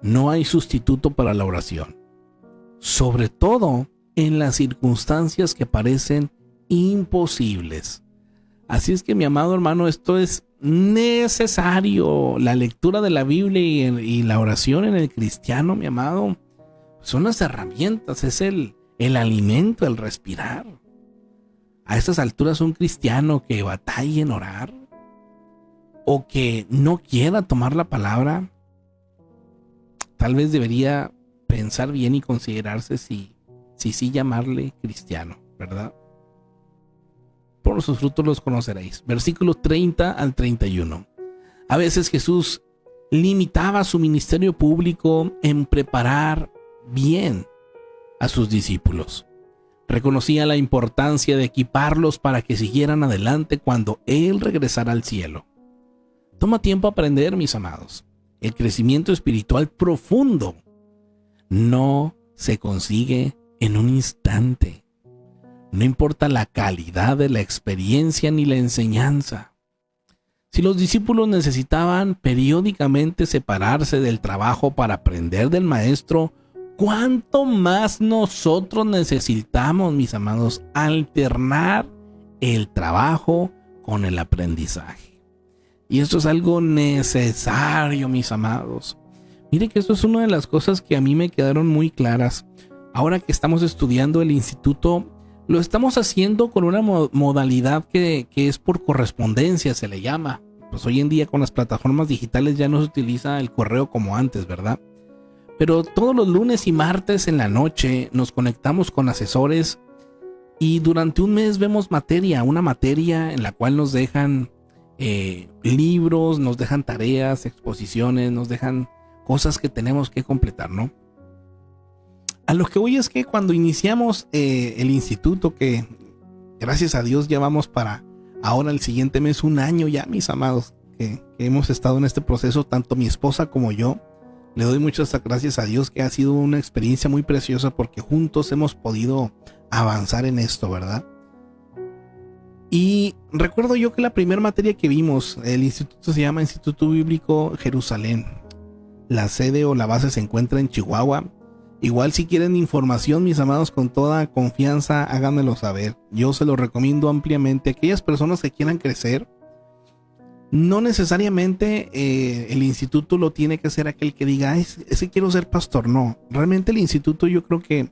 No hay sustituto para la oración, sobre todo en las circunstancias que parecen imposibles. Así es que, mi amado hermano, esto es necesario. La lectura de la Biblia y la oración en el cristiano, mi amado, son las herramientas, es el alimento, el respirar. A estas alturas, un cristiano que batalle en orar o que no quiera tomar la palabra, tal vez debería pensar bien y considerarse si sí llamarle cristiano, ¿verdad? Por sus frutos los conoceréis. Versículos 30 al 31. A veces Jesús limitaba su ministerio público en preparar bien a sus discípulos. Reconocía la importancia de equiparlos para que siguieran adelante cuando Él regresara al cielo. Toma tiempo a aprender, mis amados. El crecimiento espiritual profundo no se consigue en un instante. No importa la calidad de la experiencia ni la enseñanza. Si los discípulos necesitaban periódicamente separarse del trabajo para aprender del maestro, ¿cuánto más nosotros necesitamos, mis amados, alternar el trabajo con el aprendizaje? Y esto es algo necesario, mis amados. Mire que esto es una de las cosas que a mí me quedaron muy claras. Ahora que estamos estudiando el instituto, lo estamos haciendo con una modalidad que es por correspondencia, se le llama. Pues hoy en día con las plataformas digitales ya no se utiliza el correo como antes, ¿verdad? Pero todos los lunes y martes en la noche nos conectamos con asesores y durante un mes vemos una materia en la cual nos dejan libros, nos dejan tareas, exposiciones, nos dejan cosas que tenemos que completar, ¿no? A lo que voy es que cuando iniciamos el instituto, que gracias a Dios ya vamos para ahora el siguiente mes 1 año ya, mis amados, que hemos estado en este proceso, tanto mi esposa como yo. Le doy muchas gracias a Dios, que ha sido una experiencia muy preciosa porque juntos hemos podido avanzar en esto, ¿verdad? Y recuerdo yo que la primera materia que vimos, el instituto se llama Instituto Bíblico Jerusalén. La sede o la base se encuentra en Chihuahua. Igual si quieren información, mis amados, con toda confianza, háganmelo saber. Yo se lo recomiendo ampliamente. Aquellas personas que quieran crecer, no necesariamente el instituto lo tiene que ser aquel que diga, ese quiero ser pastor. No, realmente el instituto yo creo que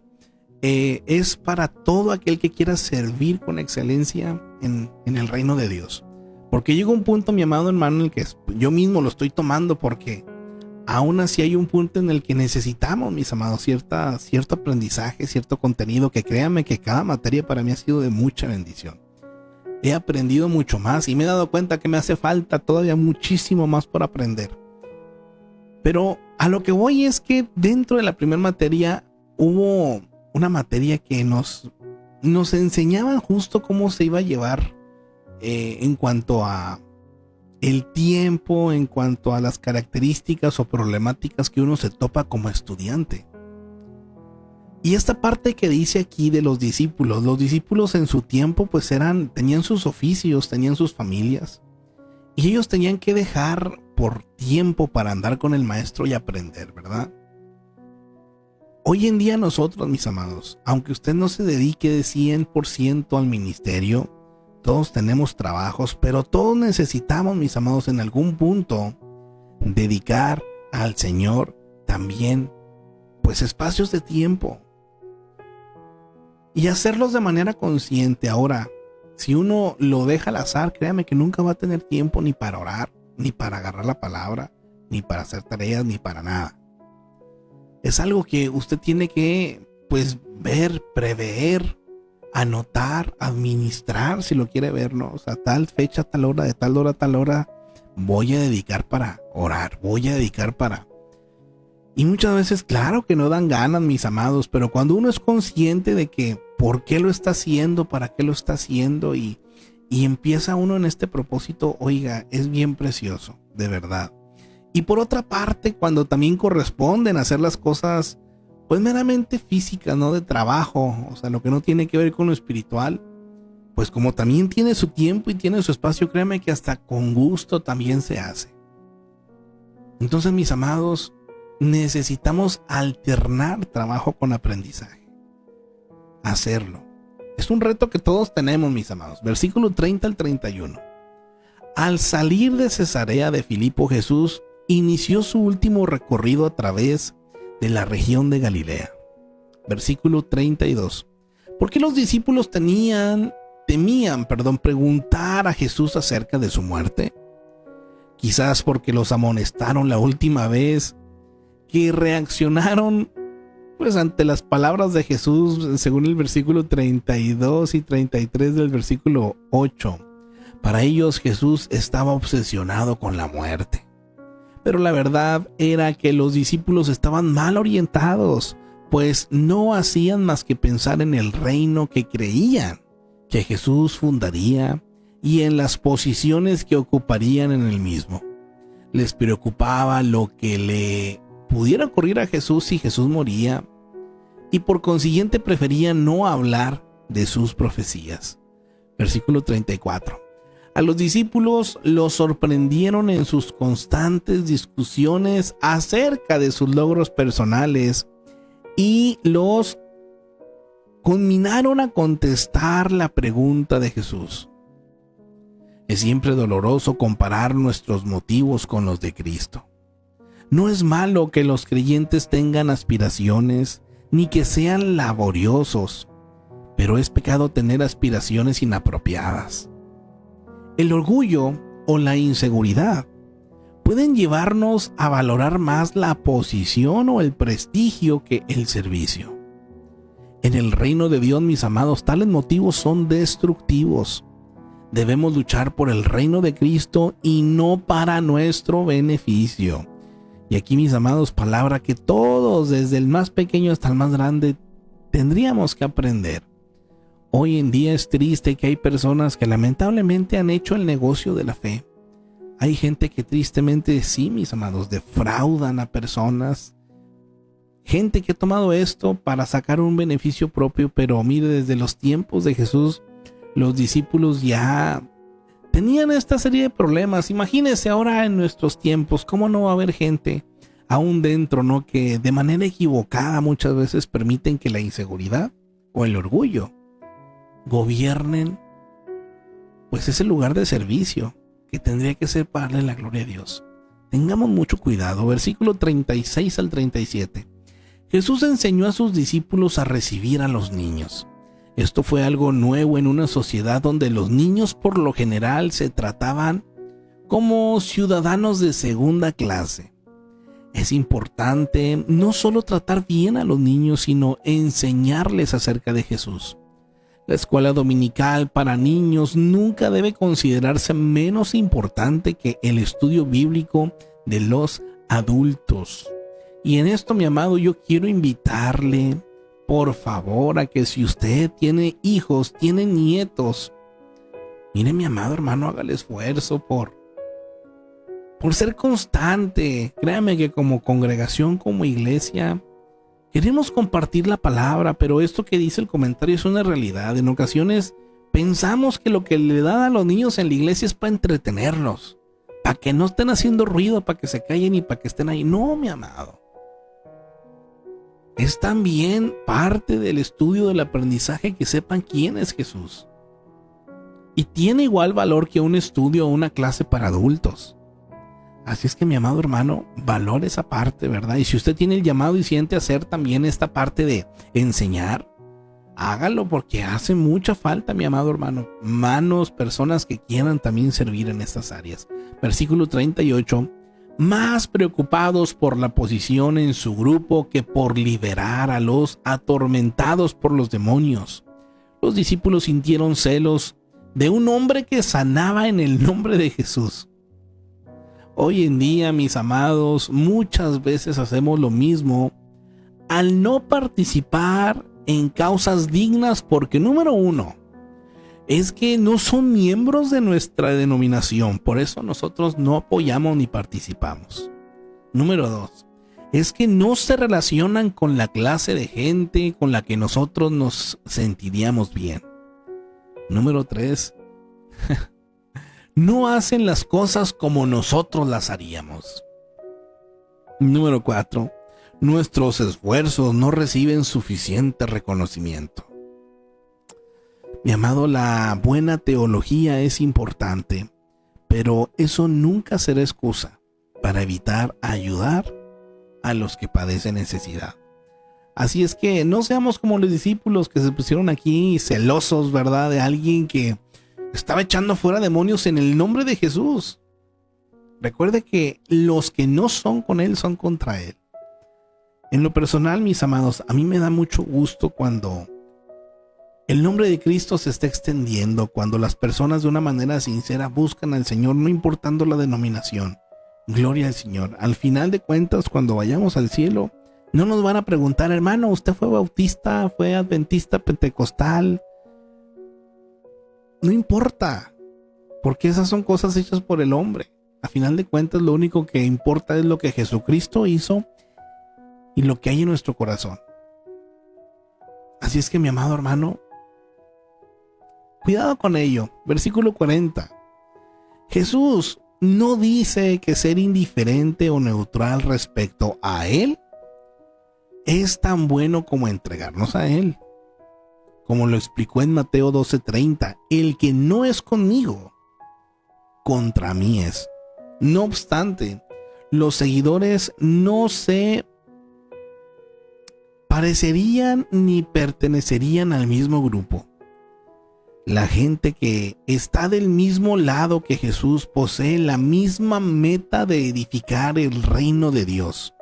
es para todo aquel que quiera servir con excelencia en el reino de Dios. Porque llega un punto, mi amado hermano, en el que yo mismo lo estoy tomando, porque aún así hay un punto en el que necesitamos, mis amados, cierto aprendizaje, cierto contenido, que créanme que cada materia para mí ha sido de mucha bendición. He aprendido mucho más y me he dado cuenta que me hace falta todavía muchísimo más por aprender. Pero a lo que voy es que dentro de la primera materia hubo una materia que nos enseñaban justo cómo se iba a llevar en cuanto a el tiempo, en cuanto a las características o problemáticas que uno se topa como estudiante. Y esta parte que dice aquí de los discípulos en su tiempo pues tenían sus oficios, tenían sus familias, y ellos tenían que dejar por tiempo para andar con el maestro y aprender, ¿verdad? Hoy en día nosotros, mis amados, aunque usted no se dedique de 100% al ministerio, todos tenemos trabajos, pero todos necesitamos, mis amados, en algún punto dedicar al Señor también pues espacios de tiempo y hacerlos de manera consciente. Ahora, si uno lo deja al azar, créame que nunca va a tener tiempo ni para orar, ni para agarrar la palabra, ni para hacer tareas, ni para nada. Es algo que usted tiene que pues ver, prever, anotar, administrar, si lo quiere ver, ¿no? O sea, tal fecha, tal hora, de tal hora a tal hora voy a dedicar para orar, voy a dedicar para... Y muchas veces, claro que no dan ganas, mis amados, pero cuando uno es consciente de que por qué lo está haciendo, para qué lo está haciendo y empieza uno en este propósito, oiga, es bien precioso, de verdad. Y por otra parte, cuando también corresponden hacer las cosas pues meramente físicas, no de trabajo, o sea, lo que no tiene que ver con lo espiritual, pues como también tiene su tiempo y tiene su espacio, créame que hasta con gusto también se hace. Entonces, mis amados, necesitamos alternar trabajo con aprendizaje. Hacerlo. Es un reto que todos tenemos, mis amados. Versículo 30 al 31. Al salir de Cesarea de Filipo, Jesús inició su último recorrido a través de la región de Galilea. Versículo 32. ¿Por qué los discípulos temían preguntar a Jesús acerca de su muerte? Quizás porque los amonestaron la última vez, que reaccionaron pues ante las palabras de Jesús según el versículo 32 y 33 del versículo 8. Para ellos Jesús estaba obsesionado con la muerte. Pero la verdad era que los discípulos estaban mal orientados, pues no hacían más que pensar en el reino que creían que Jesús fundaría y en las posiciones que ocuparían en el mismo. Les preocupaba lo que le pudiera ocurrir a Jesús si Jesús moría, y por consiguiente preferían no hablar de sus profecías. Versículo 34. A los discípulos los sorprendieron en sus constantes discusiones acerca de sus logros personales y los culminaron a contestar la pregunta de Jesús. Es siempre doloroso comparar nuestros motivos con los de Cristo. No es malo que los creyentes tengan aspiraciones ni que sean laboriosos, pero es pecado tener aspiraciones inapropiadas. El orgullo o la inseguridad pueden llevarnos a valorar más la posición o el prestigio que el servicio. En el reino de Dios, mis amados, tales motivos son destructivos. Debemos luchar por el reino de Cristo y no para nuestro beneficio. Y aquí, mis amados, palabra que todos, desde el más pequeño hasta el más grande, tendríamos que aprender. Hoy en día es triste que hay personas que lamentablemente han hecho el negocio de la fe. Hay gente que tristemente, sí, mis amados, defraudan a personas. Gente que ha tomado esto para sacar un beneficio propio, pero mire, desde los tiempos de Jesús, los discípulos ya tenían esta serie de problemas. Imagínense ahora en nuestros tiempos, ¿cómo no va a haber gente aún dentro, ¿no?, que de manera equivocada muchas veces permiten que la inseguridad o el orgullo gobiernen pues ese lugar de servicio que tendría que ser para darle la gloria a Dios? Tengamos mucho cuidado. Versículo 36 al 37. Jesús enseñó a sus discípulos a recibir a los niños. Esto fue algo nuevo en una sociedad donde los niños por lo general se trataban como ciudadanos de segunda clase. Es importante no solo tratar bien a los niños, sino enseñarles acerca de Jesús. La escuela dominical para niños nunca debe considerarse menos importante que el estudio bíblico de los adultos. Y en esto, mi amado, yo quiero invitarle, por favor a que si usted tiene hijos, tiene nietos, mire, mi amado hermano, haga el esfuerzo por ser constante. Créame que como congregación, como iglesia, queremos compartir la palabra, pero esto que dice el comentario es una realidad. En ocasiones pensamos que lo que le dan a los niños en la iglesia es para entretenerlos, para que no estén haciendo ruido, para que se callen y para que estén ahí. No, mi amado. Es también parte del estudio del aprendizaje que sepan quién es Jesús. Y tiene igual valor que un estudio o una clase para adultos. Así es que, mi amado hermano, valore esa parte, ¿verdad? Y si usted tiene el llamado y siente hacer también esta parte de enseñar, hágalo, porque hace mucha falta, mi amado hermano. Manos, personas que quieran también servir en estas áreas. Versículo 38. Más preocupados por la posición en su grupo que por liberar a los atormentados por los demonios. Los discípulos sintieron celos de un hombre que sanaba en el nombre de Jesús. Hoy en día, mis amados, muchas veces hacemos lo mismo al no participar en causas dignas porque, número uno, es que no son miembros de nuestra denominación, por eso nosotros no apoyamos ni participamos. Número dos, es que no se relacionan con la clase de gente con la que nosotros nos sentiríamos bien. Número tres, no hacen las cosas como nosotros las haríamos. Número 4. Nuestros esfuerzos no reciben suficiente reconocimiento. Mi amado, la buena teología es importante, pero eso nunca será excusa para evitar ayudar a los que padecen necesidad. Así es que no seamos como los discípulos que se pusieron aquí celosos, ¿verdad? De alguien que estaba echando fuera demonios en el nombre de Jesús. Recuerde que los que no son con él son contra él. En lo personal, mis amados, a mí me da mucho gusto cuando el nombre de Cristo se está extendiendo, cuando las personas de una manera sincera buscan al Señor, no importando la denominación. Gloria al Señor. Al final de cuentas, cuando vayamos al cielo, no nos van a preguntar, hermano, ¿usted fue bautista, fue adventista, pentecostal? No importa, porque esas son cosas hechas por el hombre. A final de cuentas, lo único que importa es lo que Jesucristo hizo y lo que hay en nuestro corazón. Así es que, mi amado hermano, cuidado con ello. Versículo 40. Jesús no dice que ser indiferente o neutral respecto a Él es tan bueno como entregarnos a Él. Como lo explicó en Mateo 12:30, el que no es conmigo, contra mí es. No obstante, los seguidores no se parecerían ni pertenecerían al mismo grupo. La gente que está del mismo lado que Jesús posee la misma meta de edificar el reino de Dios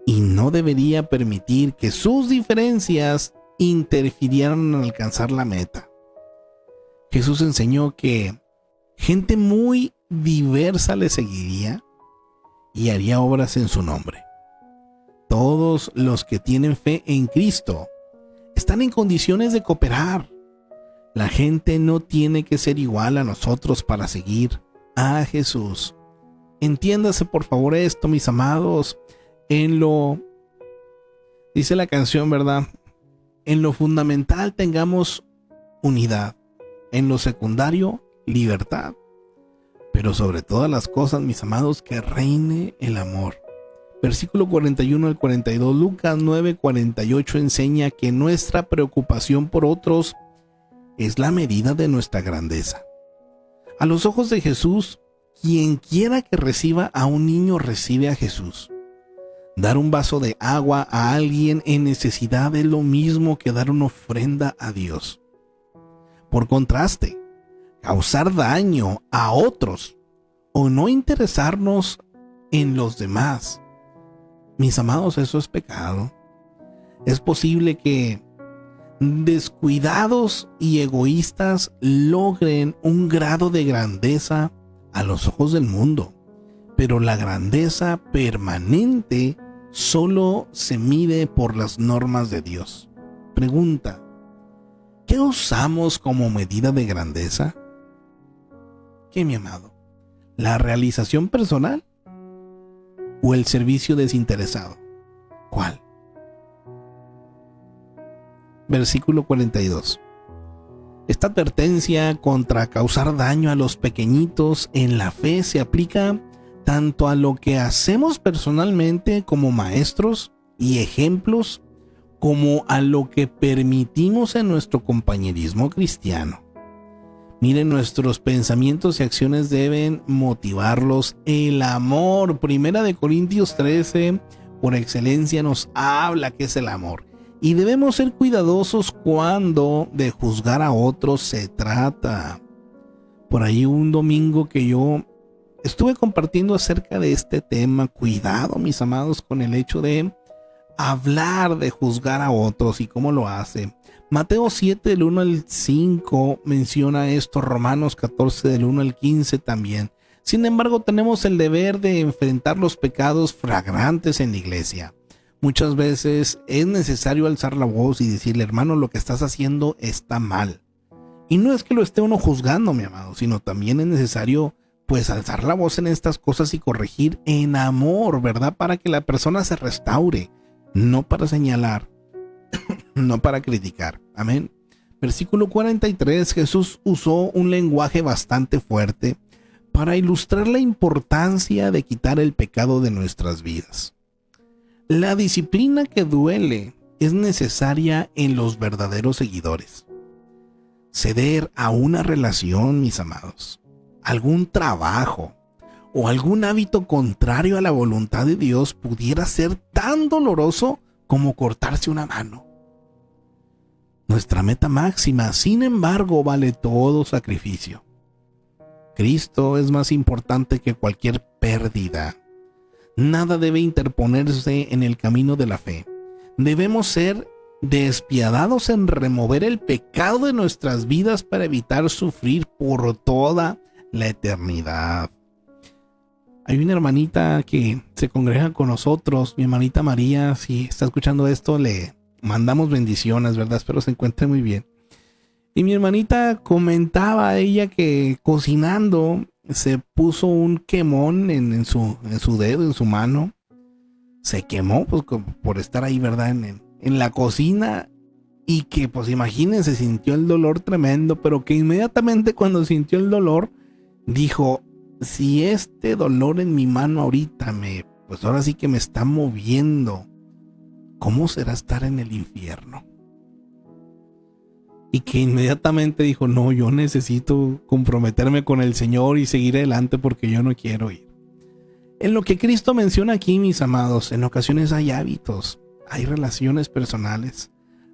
y no debería permitir que sus diferencias interfirieran en alcanzar la meta. Jesús enseñó que gente muy diversa le seguiría y haría obras en su nombre. Todos los que tienen fe en Cristo están en condiciones de cooperar. La gente no tiene que ser igual a nosotros para seguir a Jesús. Entiéndase por favor esto, mis amados. Dice la canción, ¿verdad? En lo fundamental tengamos unidad. En lo secundario, libertad. Pero sobre todas las cosas, mis amados, que reine el amor. Versículo 41 al 42, Lucas 9:48 enseña que nuestra preocupación por otros es la medida de nuestra grandeza. A los ojos de Jesús, quien quiera que reciba a un niño recibe a Jesús. Dar un vaso de agua a alguien en necesidad es lo mismo que dar una ofrenda a Dios. Por contraste, causar daño a otros o no interesarnos en los demás, mis amados, eso es pecado. Es posible que descuidados y egoístas logren un grado de grandeza a los ojos del mundo, pero la grandeza permanente solo se mide por las normas de Dios. Pregunta: ¿qué usamos como medida de grandeza? ¿Qué, mi amado? ¿La realización personal o el servicio desinteresado? ¿Cuál? Versículo 42. Esta advertencia contra causar daño a los pequeñitos en la fe se aplica tanto a lo que hacemos personalmente como maestros y ejemplos, como a lo que permitimos en nuestro compañerismo cristiano. Miren, nuestros pensamientos y acciones deben motivarlos el amor. Primera de Corintios 13, por excelencia, nos habla que es el amor. Y debemos ser cuidadosos cuando de juzgar a otros se trata. Por ahí un domingo que yo estuve compartiendo acerca de este tema. Cuidado, mis amados, con el hecho de hablar de juzgar a otros y cómo lo hace. Mateo 7 del 1 al 5 menciona esto, Romanos 14 del 1 al 15 también. Sin embargo, tenemos el deber de enfrentar los pecados flagrantes en la iglesia. Muchas veces es necesario alzar la voz y decirle: hermano, lo que estás haciendo está mal. Y no es que lo esté uno juzgando, mi amado, sino también es necesario pues alzar la voz en estas cosas y corregir en amor, ¿verdad? Para que la persona se restaure, no para señalar, no para criticar. Amén. Versículo 43, Jesús usó un lenguaje bastante fuerte para ilustrar la importancia de quitar el pecado de nuestras vidas. La disciplina que duele es necesaria en los verdaderos seguidores. Ceder a una relación, mis amados, algún trabajo o algún hábito contrario a la voluntad de Dios pudiera ser tan doloroso como cortarse una mano. Nuestra meta máxima, sin embargo, vale todo sacrificio. Cristo es más importante que cualquier pérdida. Nada debe interponerse en el camino de la fe. Debemos ser despiadados en remover el pecado de nuestras vidas para evitar sufrir por toda la eternidad. Hay una hermanita que se congrega con nosotros, mi hermanita María. Si está escuchando esto, le mandamos bendiciones, ¿verdad? Espero se encuentre muy bien. Y mi hermanita comentaba a ella que cocinando se puso un quemón en su dedo, en su mano. Se quemó pues, por estar ahí, ¿verdad? En la cocina. Y que pues imagínense, sintió el dolor tremendo, pero que inmediatamente cuando sintió el dolor, dijo: si este dolor en mi mano ahorita pues ahora sí que me está moviendo, ¿cómo será estar en el infierno? Y que inmediatamente dijo: no, yo necesito comprometerme con el Señor y seguir adelante porque yo no quiero ir. En lo que Cristo menciona aquí, mis amados, en ocasiones hay hábitos, hay relaciones personales,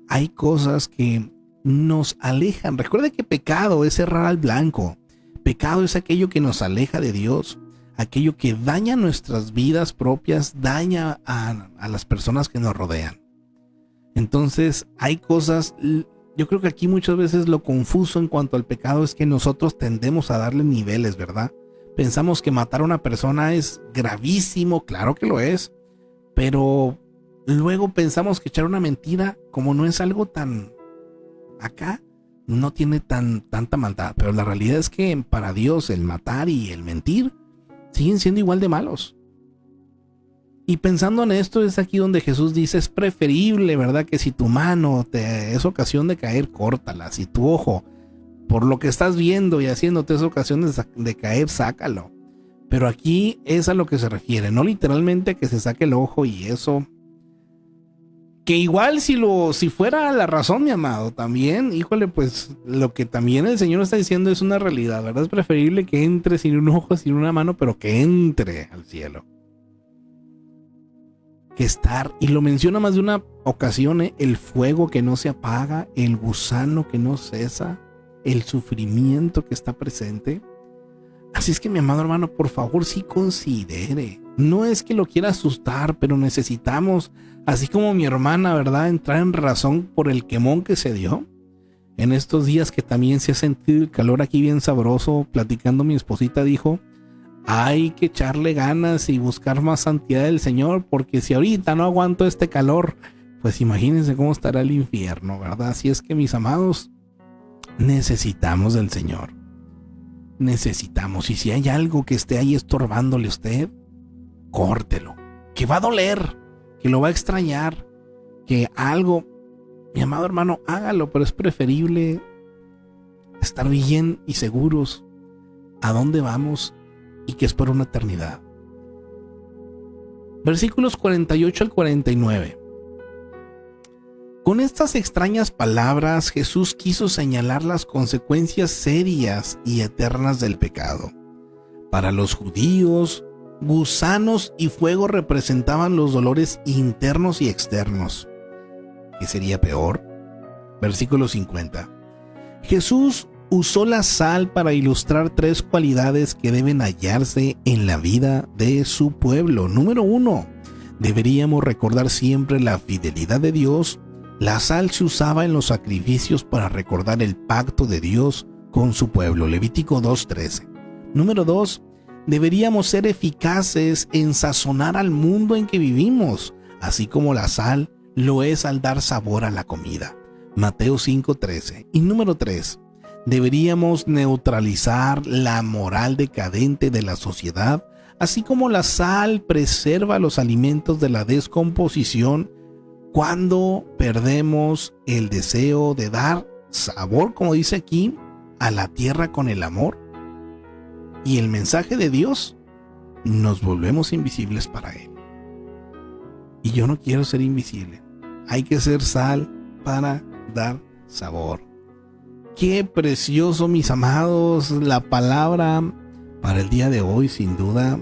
hay cosas que nos alejan. Recuerde que pecado es errar al blanco. Pecado es aquello que nos aleja de Dios, aquello que daña nuestras vidas propias, daña a las personas que nos rodean. Entonces hay cosas, yo creo que aquí muchas veces lo confuso en cuanto al pecado es que nosotros tendemos a darle niveles, ¿verdad? Pensamos que matar a una persona es gravísimo, claro que lo es, pero luego pensamos que echar una mentira, como no es algo tan acá, no tiene tanta maldad. Pero la realidad es que para Dios el matar y el mentir siguen siendo igual de malos. Y pensando en esto es aquí donde Jesús dice: es preferible, ¿verdad?, que si tu mano te es ocasión de caer, córtala. Si tu ojo, por lo que estás viendo y haciéndote es ocasión de caer, sácalo. Pero aquí es a lo que se refiere, no literalmente a que se saque el ojo y eso. Que igual si fuera la razón, mi amado, también, híjole, pues lo que también el Señor está diciendo es una realidad, ¿verdad? Es preferible que entre sin un ojo, sin una mano, pero que entre al cielo. Que estar, y lo menciona más de una ocasión, el fuego que no se apaga, el gusano que no cesa, el sufrimiento que está presente. Así es que, mi amado hermano, por favor, sí considere. No es que lo quiera asustar, pero necesitamos, así como mi hermana, ¿verdad?, entrar en razón por el quemón que se dio. En estos días que también se ha sentido el calor aquí bien sabroso, platicando mi esposita dijo: hay que echarle ganas y buscar más santidad del Señor, porque si ahorita no aguanto este calor, pues imagínense cómo estará el infierno, ¿verdad? Así es que, mis amados, necesitamos del Señor. Necesitamos. Y si hay algo que esté ahí estorbándole a usted, córtelo. Que va a doler, que lo va a extrañar, que algo, mi amado hermano, hágalo, pero es preferible estar bien y seguros a dónde vamos y que es por una eternidad. Versículos 48 al 49. Con estas extrañas palabras, Jesús quiso señalar las consecuencias serias y eternas del pecado. Para los judíos, gusanos y fuego representaban los dolores internos y externos. ¿Qué sería peor? Versículo 50. Jesús usó la sal para ilustrar 3 cualidades que deben hallarse en la vida de su pueblo. Número 1. Deberíamos recordar siempre la fidelidad de Dios. La sal se usaba en los sacrificios para recordar el pacto de Dios con su pueblo. Levítico 2:13. Número 2. Deberíamos ser eficaces en sazonar al mundo en que vivimos, así como la sal lo es al dar sabor a la comida. Mateo 5:13. Y número 3. Deberíamos neutralizar la moral decadente de la sociedad, así como la sal preserva los alimentos de la descomposición. Cuando perdemos el deseo de dar sabor, como dice aquí, a la tierra con el amor y el mensaje de Dios, nos volvemos invisibles para Él. Y yo no quiero ser invisible. Hay que ser sal para dar sabor. Qué precioso, mis amados, la palabra para el día de hoy, sin duda.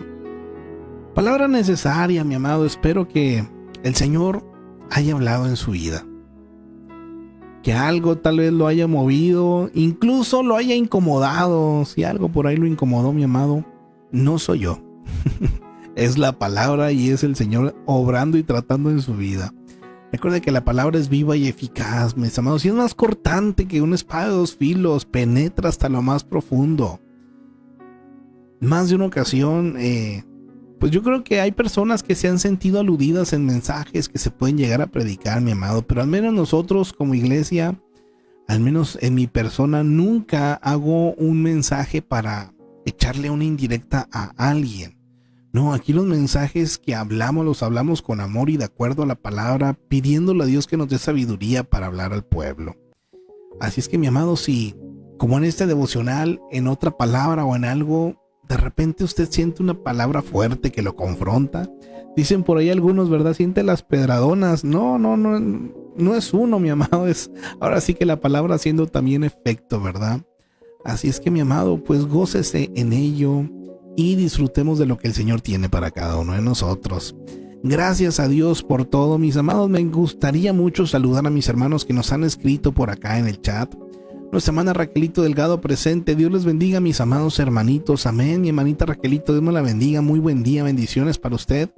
Palabra necesaria, mi amado. Espero que el Señor haya hablado en su vida, que algo tal vez lo haya movido, incluso lo haya incomodado. Si algo por ahí lo incomodó, mi amado, no soy yo. Es la palabra y es el Señor obrando y tratando en su vida. Recuerde que la palabra es viva y eficaz, mis amados, y es más cortante que una espada de 2 filos, penetra hasta lo más profundo. Más de una ocasión, pues yo creo que hay personas que se han sentido aludidas en mensajes que se pueden llegar a predicar, mi amado, pero al menos nosotros como iglesia, al menos en mi persona, nunca hago un mensaje para echarle una indirecta a alguien. No, aquí los mensajes que hablamos, los hablamos con amor y de acuerdo a la palabra, pidiéndole a Dios que nos dé sabiduría para hablar al pueblo. Así es que, mi amado, si como en este devocional, en otra palabra o en algo, de repente usted siente una palabra fuerte que lo confronta. Dicen por ahí algunos, ¿verdad? Siente las pedradonas. No es uno, mi amado. Es ahora sí que la palabra haciendo también efecto, ¿verdad? Así es que, mi amado, pues gócese en ello y disfrutemos de lo que el Señor tiene para cada uno de nosotros. Gracias a Dios por todo, mis amados. Me gustaría mucho saludar a mis hermanos que nos han escrito por acá en el chat. Nuestra hermana Raquelito Delgado presente. Dios les bendiga, mis amados hermanitos. Amén. Mi hermanita Raquelito, Dios me la bendiga. Muy buen día, bendiciones para usted.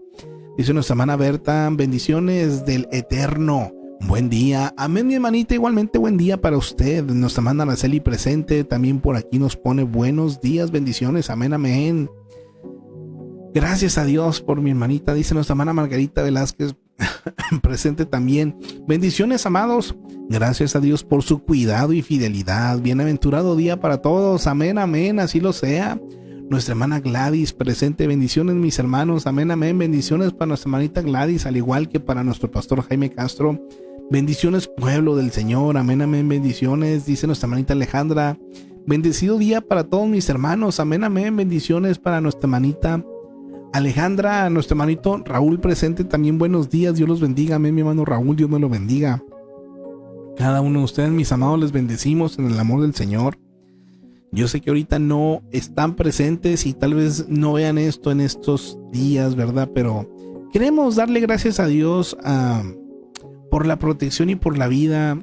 Dice nuestra hermana Berta, bendiciones del Eterno. Buen día. Amén, mi hermanita. Igualmente buen día para usted. Nuestra hermana Araceli presente. También por aquí nos pone buenos días, bendiciones. Amén, amén. Gracias a Dios por mi hermanita. Dice nuestra hermana Margarita Velázquez presente también. Bendiciones, amados. Gracias a Dios por su cuidado y fidelidad. Bienaventurado día para todos. Amén, amén. Así lo sea. Nuestra hermana Gladys presente. Bendiciones, mis hermanos. Amén, amén. Bendiciones para nuestra hermanita Gladys, al igual que para nuestro pastor Jaime Castro. Bendiciones, pueblo del Señor. Amén, amén. Bendiciones. Dice nuestra hermanita Alejandra. Bendecido día para todos mis hermanos. Amén, amén. Bendiciones para nuestra hermanita Alejandra, nuestro hermanito Raúl presente también. Buenos días. Dios los bendiga. Amén, mi hermano Raúl. Dios me lo bendiga. Cada uno de ustedes, mis amados, les bendecimos en el amor del Señor. Yo sé que ahorita no están presentes y tal vez no vean esto en estos días, ¿verdad? Pero queremos darle gracias a Dios por la protección y por la vida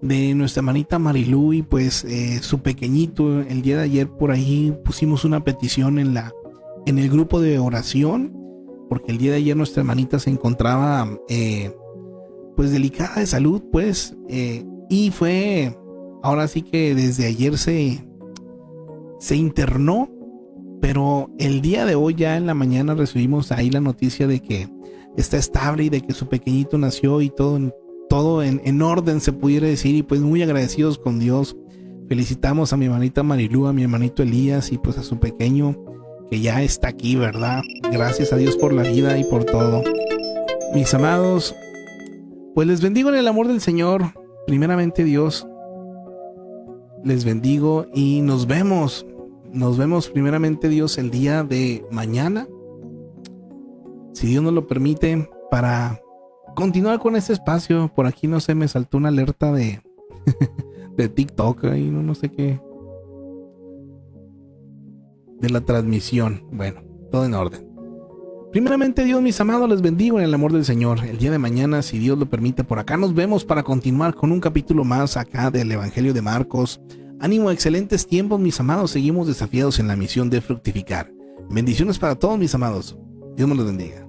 de nuestra hermanita Marilú y pues su pequeñito. El día de ayer por ahí pusimos una petición en el grupo de oración, porque el día de ayer nuestra hermanita se encontraba pues delicada de salud, pues y fue, ahora sí que desde ayer se internó, pero el día de hoy ya en la mañana recibimos ahí la noticia de que está estable y de que su pequeñito nació y todo todo en orden, se pudiera decir, y pues muy agradecidos con Dios. Felicitamos a mi hermanita Marilú, a mi hermanito Elías y pues a su pequeño que ya está aquí, ¿verdad? Gracias a Dios por la vida y por todo. Mis amados, pues les bendigo en el amor del Señor. Primeramente Dios, les bendigo y nos vemos primeramente Dios el día de mañana, si Dios nos lo permite, para continuar con este espacio. Por aquí no sé, me saltó una alerta de de TikTok y no sé qué, de la transmisión. Bueno, todo en orden. Primeramente Dios, mis amados, les bendigo en el amor del Señor. El día de mañana, si Dios lo permite, por acá nos vemos para continuar con un capítulo más acá del Evangelio de Marcos. Ánimo, excelentes tiempos, mis amados. Seguimos desafiados en la misión de fructificar. Bendiciones para todos, mis amados. Dios nos los bendiga.